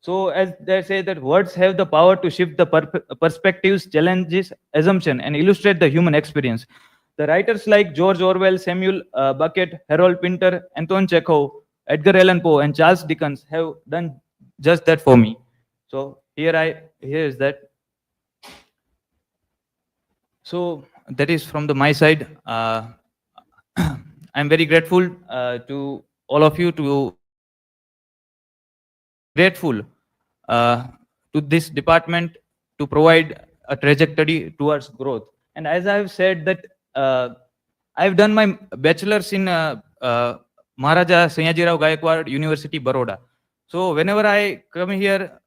So as they say that words have the power to shift the perspectives, challenges, assumption, and illustrate the human experience. The writers like George Orwell, Samuel Beckett, Harold Pinter, Anton Chekhov, Edgar Allan Poe, and Charles Dickens have done just that for me. So here is that. So that is from my side. I'm very grateful to all of you, to grateful to this department to provide a trajectory towards growth. And as I've said that I've done my bachelor's in Maharaja Sayajirao Gaikwad University, Baroda. So whenever I come here,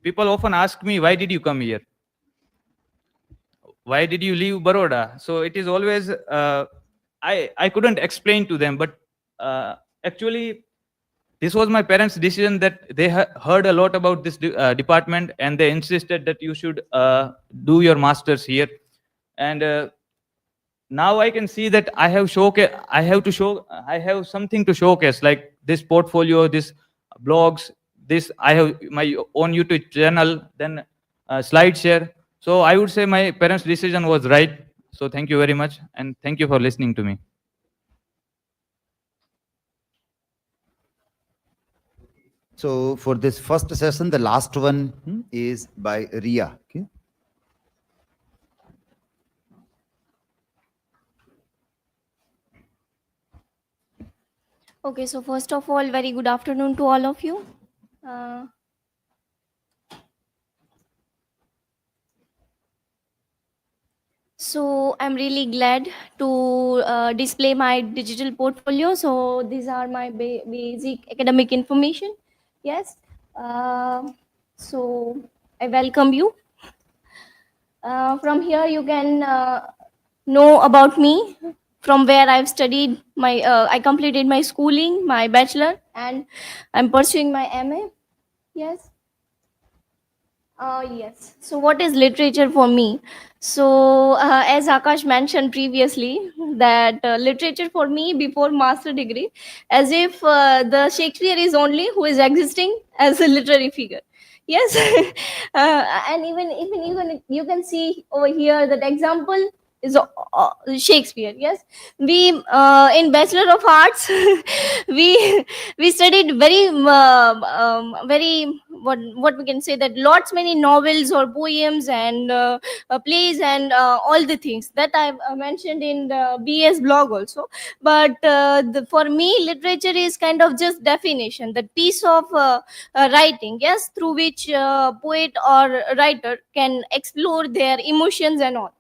people often ask me, why did you come here? Why did you leave Baroda? So it is always, I couldn't explain to them, but actually, this was my parents' decision that they heard a lot about this department and they insisted that you should do your master's here. And now I can see that I have something to showcase, like this portfolio, this blogs, this I have my own YouTube channel, then SlideShare. So I would say my parents' decision was right. So thank you very much, and thank you for listening to me. So for this first session, the last one is by Riya. Okay. Okay, so first of all, very good afternoon to all of you. So I'm really glad to display my digital portfolio. So these are my basic academic information. Yes. So I welcome you. From here, you can know about me, from where I've studied my, I completed my schooling, my bachelor, and I'm pursuing my MA. Yes. Yes. So what is literature for me? So as Aakash mentioned previously, that literature for me before master degree, as if the Shakespeare is only who is existing as a literary figure. Yes. And even you can see over here that example is Shakespeare. Yes, we in Bachelor of Arts we studied very what we can say, that lots many novels or poems and plays and all the things that I've mentioned in the BS blog also. But for me, literature is kind of just definition, that piece of writing, yes, through which poet or writer can explore their emotions and all.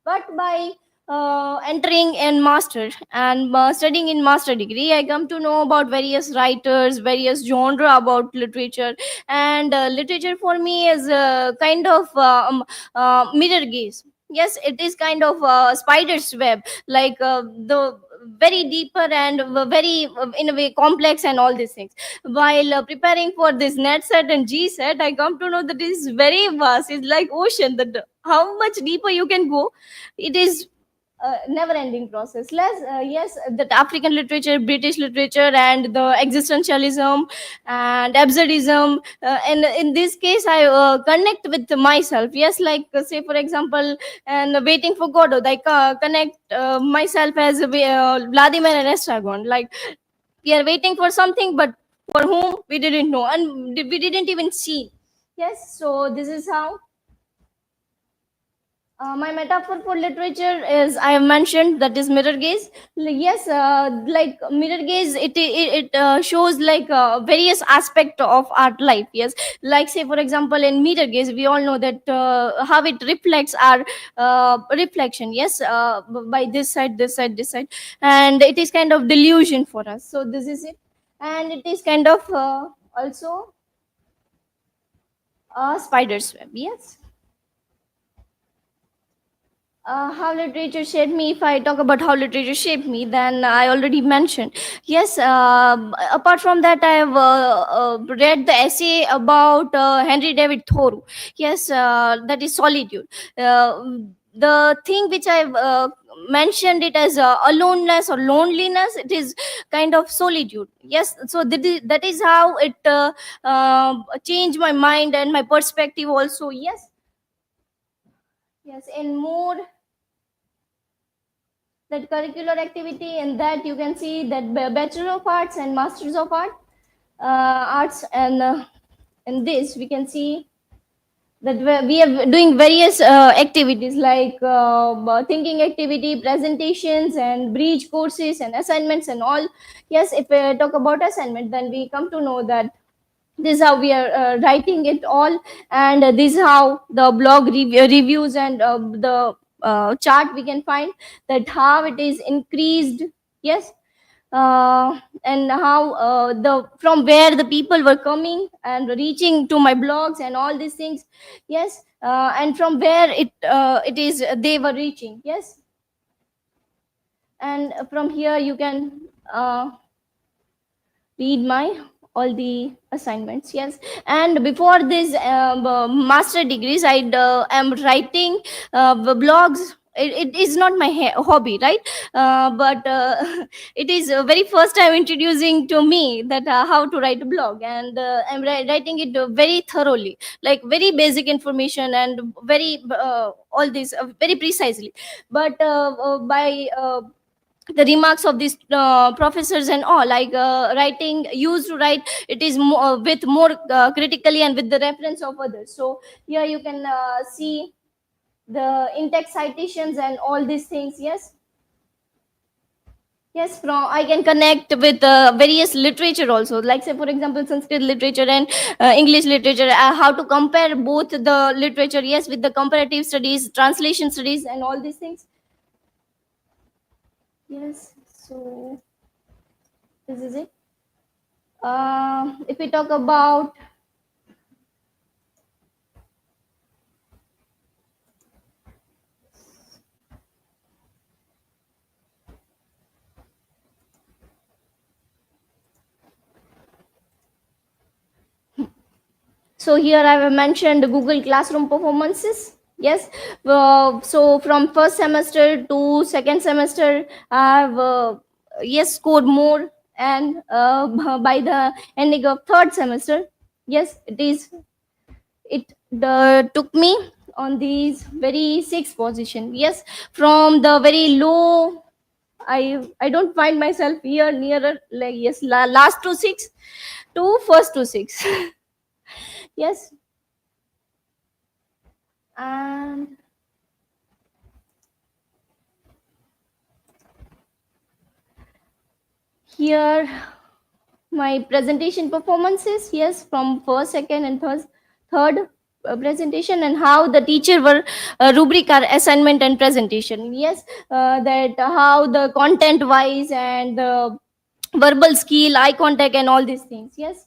But by entering in master and studying in master degree, I come to know about various writers, various genre about literature. And literature for me is a kind of mirror gaze. Yes, it is kind of spider's web, like the very deeper and very in a way complex and all these things. While preparing for this net set and G set, I come to know that it is very vast. It's like ocean, that how much deeper you can go, it is never ending process. Yes, that African literature, British literature, and the existentialism and absurdism, and in this case I connect with myself. Yes, like say for example, and waiting for Godot, I connect myself as Vladimir and Estragon. Like, we are waiting for something, but for whom we didn't know, and we didn't even see. Yes, so this is how my metaphor for literature is, I have mentioned, that is mirror gaze. Yes, like mirror gaze, it shows like various aspect of art life. Yes, like say for example, in mirror gaze, we all know that how it reflects our reflection. Yes, by this side, this side, this side, and it is kind of delusion for us. So this is it, and it is kind of also a spider's web. Yes. How literature shaped me. If I talk about how literature shaped me, then I already mentioned. Yes, apart from that, I have read the essay about Henry David Thoreau. Yes, that is solitude. The thing which I've mentioned it as aloneness or loneliness, it is kind of solitude. Yes, so that is how it changed my mind and my perspective also. Yes. Yes, in more that curricular activity, and that you can see that Bachelor of Arts and Masters of Arts, and in this we can see that we are doing various activities like thinking activity, presentations, and bridge courses and assignments and all. Yes, if we talk about assignment, then we come to know that this is how we are writing it all, and this is how the blog reviews and the chart we can find that how it is increased. Yes, and how the from where the people were coming and reaching to my blogs and all these things. Yes, and from where it is they were reaching. Yes, and from here you can read my all the assignments. Yes, and before this master degrees, I am writing blogs. It is not my hobby, right? But it is very first time introducing to me that how to write a blog, and I'm writing it very thoroughly, like very basic information and very all this very precisely. But by the remarks of these professors and all, like writing used to write it is more, with more critically and with the reference of others. So here you can see the in-text citations and all these things. Yes. Yes, from I can connect with various literature also, like say for example Sanskrit literature and English literature, how to compare both the literature. Yes, with the comparative studies, translation studies, and all these things. Yes, so this is it. If we talk about so here I have mentioned Google Classroom performances. Yes, so from first semester to second semester, I have yes scored more, and by the ending of third semester, yes, it took me on these very sixth position. Yes, from the very low, I don't find myself here nearer, like yes, last to six to first to six. Yes, and here my presentation performances. Yes, from first, second, and third presentation and how the teacher were rubric our assignment and presentation. Yes, that how the content wise and the verbal skill, eye contact and all these things. Yes.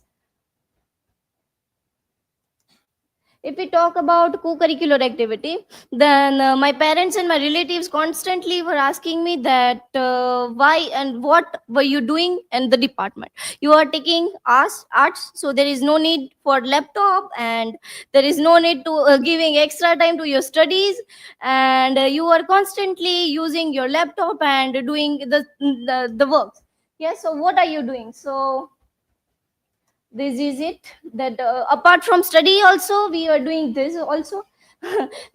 If we talk about co-curricular activity, then my parents and my relatives constantly were asking me that why and what were you doing in the department. You are taking arts, so there is no need for laptop and there is no need to giving extra time to your studies, and you are constantly using your laptop and doing the works. Yes, so what are you doing? So this is it, that apart from study also we are doing this also.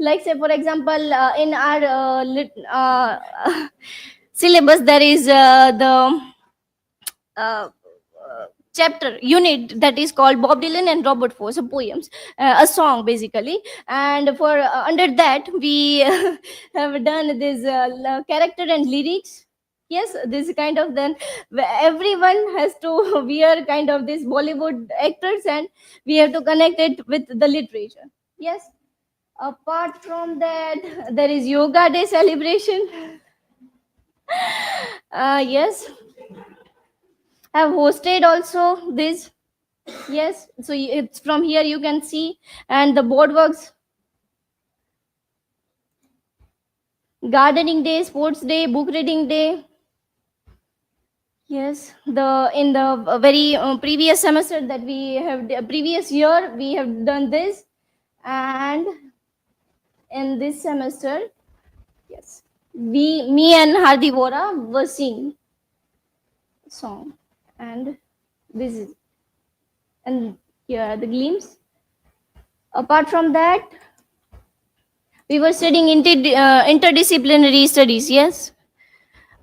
Like say for example, in our syllabus there is the uh, chapter unit that is called Bob Dylan and Robert Frost, poems, a song basically. And for under that we have done this character and lyrics. Yes, this kind of, then everyone has to wear kind of this Bollywood actors and we have to connect it with the literature. Yes, apart from that there is yoga day celebration. Yes, have hosted also this. Yes, so it's from here you can see, and the board works, gardening day, sports day, book reading day. Yes, the in the very previous semester that we have, previous year we have done this, and in this semester, yes, me and Hardi Vora were singing song, and this is, and here are the glimpse. Apart from that, we were studying interdisciplinary studies. Yes.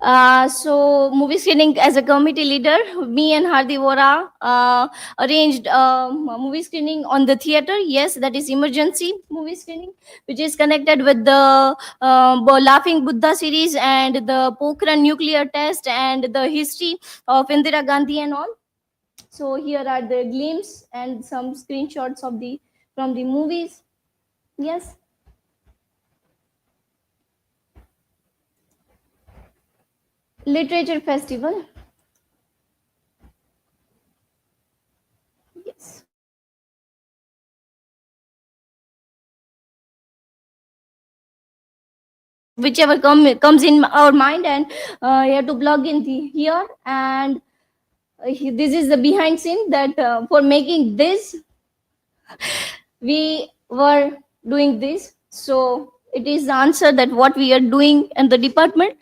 So movie screening, as a committee leader, me and Hardi Vora arranged movie screening on the theater. Yes, that is emergency movie screening, which is connected with the Laughing Buddha series and the Pokhran nuclear test and the history of Indira Gandhi and all. So here are the glimpses and some screenshots of the from the movies. Yes. Literature festival. Yes. Whichever comes in our mind, and you have to plug in here, and this is the behind scene that for making this we were doing this. So it is the answer that what we are doing in the department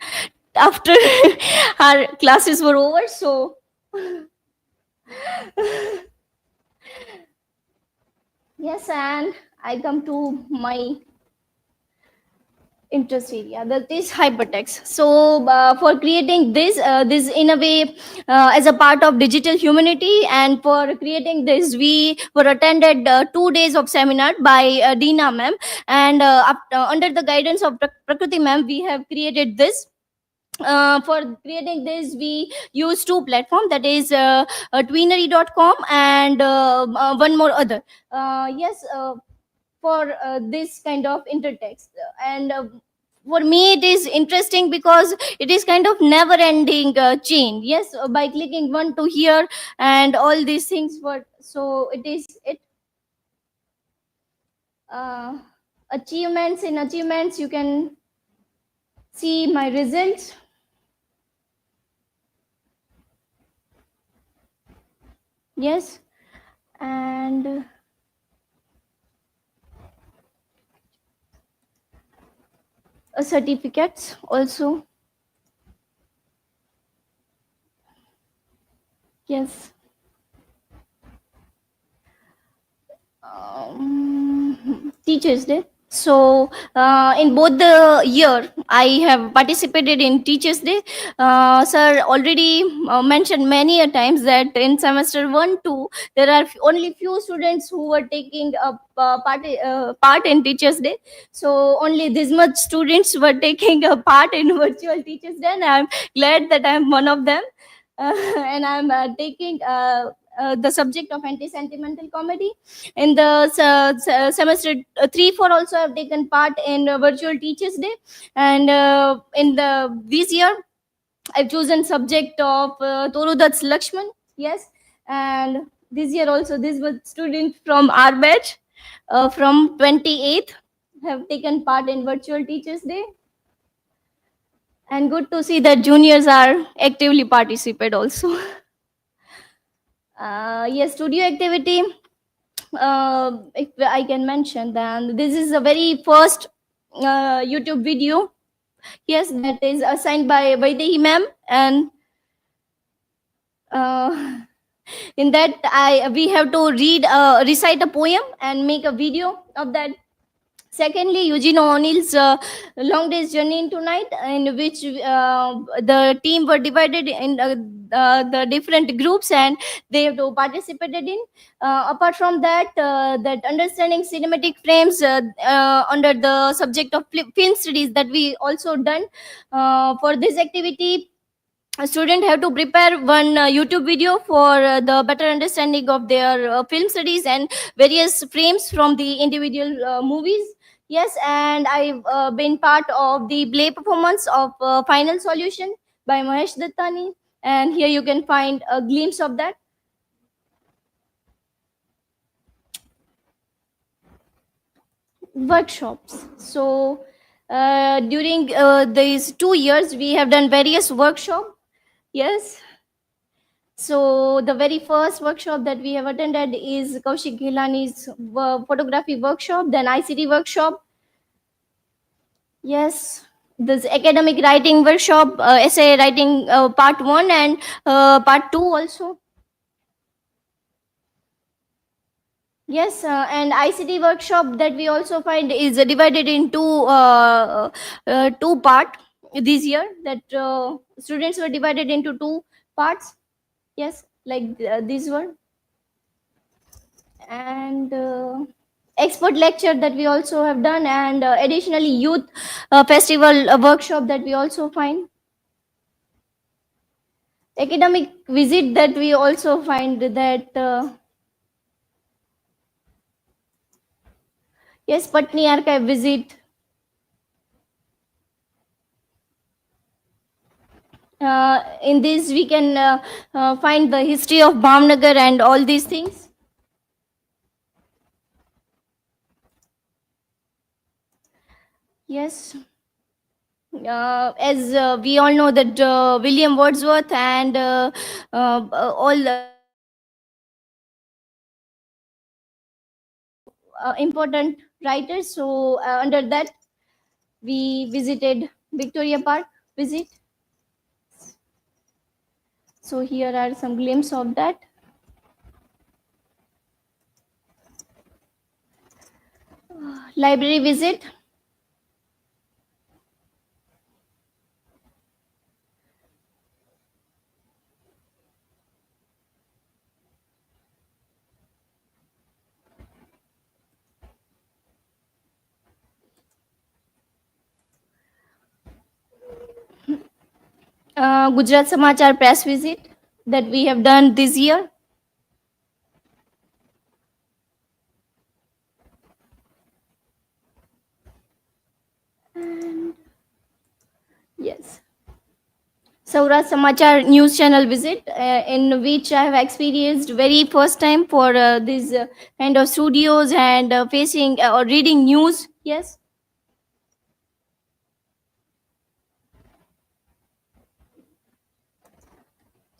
after our classes were over. So yes, and I come to my interest area, that is hypertext. So for creating this this in a way as a part of digital humanity, and for creating this we were attended 2 days of seminar by Deena ma'am, and under the guidance of Prakriti ma'am we have created this. For creating this we use 2 platforms, that is tweenery.com and one more other. Yes, for this kind of intertext, and for me it is interesting because it is kind of never ending chain. Yes, by clicking one to here and all these things, what, so it is it achievements. In achievements you can see my results. Yes, and certificates also. Yes. Teachers Day. So in both the year I have participated in Teachers Day. Sir already mentioned many a times that in semester 1-2 there are only few students who were taking a part in Teachers Day. So only this much students were taking a part in virtual Teachers Day, and I'm glad that I'm one of them. And I'm taking the subject of anti-sentimental comedy. In the semester 3-4 also have taken part in virtual teachers day, and in this year I've chosen subject of Torudat's Lakshman. Yes, and this year also this was student from our batch from 28th have taken part in virtual teachers day, and good to see that juniors are actively participate also. Yes, studio activity. If I can mention, then this is a very first YouTube video. Yes, that is assigned by Vaidehi ma'am, and in that we have to recite a poem and make a video of that. Secondly, Eugene O'Neill's Long Day's Journey into Night, in which the team were divided in the different groups and they have to participated in. Apart from that, that understanding cinematic frames under the subject of film studies that we also done. For this activity, a student have to prepare one YouTube video for the better understanding of their film studies and various frames from the individual movies. Yes, and I've been part of the play performance of Final Solution by Mahesh Dattani, and here you can find a glimpse of that. Workshops. So during these 2 years, we have done various workshops. Yes. So the very first workshop that we have attended is Kaushik Gilani's photography workshop, then ICT workshop. Yes, this academic writing workshop, essay writing part 1 and part 2 also. Yes, and ICT workshop that we also find is divided into two part this year, that students were divided into 2 parts. Yes, like this one. And expert lecture that we also have done, and additionally youth festival workshop that we also find. Academic visit that we also find that yes, Patni archive visit. In this we can find the history of Bhavnagar and all these things. Yes. As we all know that William Wordsworth and all important writers. So under that, we visited Victoria Park visit. So here are some glimpses of that. Library visit. Gujarat Samachar press visit that we have done this year. And yes, Saurashtra Samachar news channel visit, in which I have experienced very first time for these kind of studios and facing or reading news. Yes.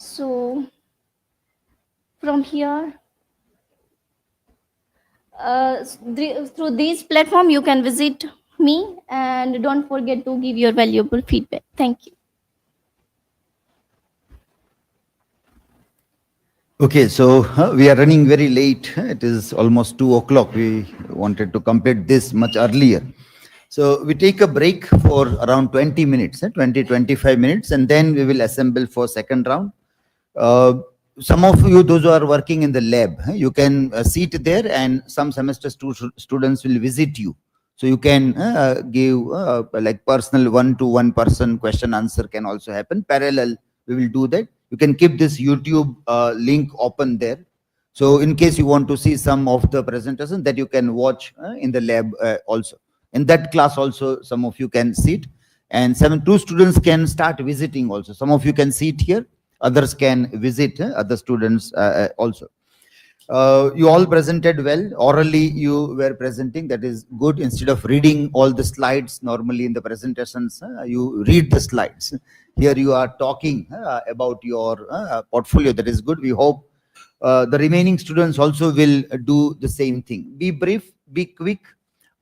So from here, through this platform, you can visit me, and don't forget to give your valuable feedback. Thank you. Okay, so we are running very late. It is almost 2 o'clock. We wanted to complete this much earlier. So we take a break for around 20 minutes, 20-25 minutes, and then we will assemble for second round. Some of you, those who are working in the lab, you can sit there, and some semester students will visit you. So you can give like personal one-to-one person question answer can also happen. Parallel, we will do that. You can keep this YouTube link open there. So in case you want to see some of the presentations that you can watch in the lab also. In that class also, some of you can sit, and two students can start visiting also. Some of you can sit here, others can visit other students also. You all presented well. Orally, you were presenting. That is good. Instead of reading all the slides, normally in the presentations, you read the slides. Here you are talking about your portfolio. That is good. We hope the remaining students also will do the same thing. Be brief, be quick,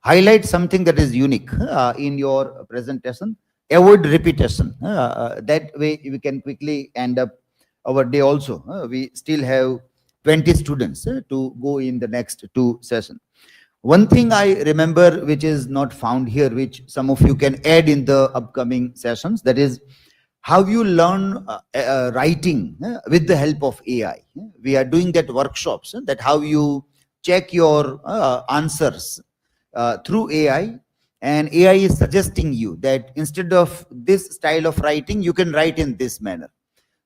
highlight something that is unique in your presentation. Avoid repetition. That way we can quickly end up our day also. We still have 20 students to go in the next 2 sessions. One thing I remember which is not found here, which some of you can add in the upcoming sessions, that is how you learn writing with the help of AI. We are doing that workshops, that how you check your answers through AI, and AI is suggesting you that instead of this style of writing, you can write in this manner.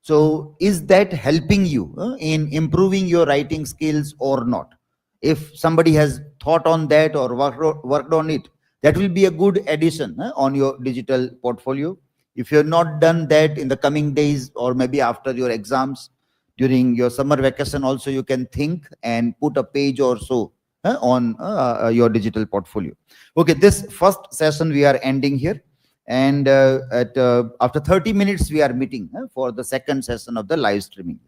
So is that helping you in improving your writing skills or not? If somebody has thought on that or worked on it, that will be a good addition on your digital portfolio. If you have not done that in the coming days, or maybe after your exams, during your summer vacation also, you can think and put a page or so on your digital portfolio. Okay, this first session we are ending here. And after 30 minutes, we are meeting for the second session of the live streaming.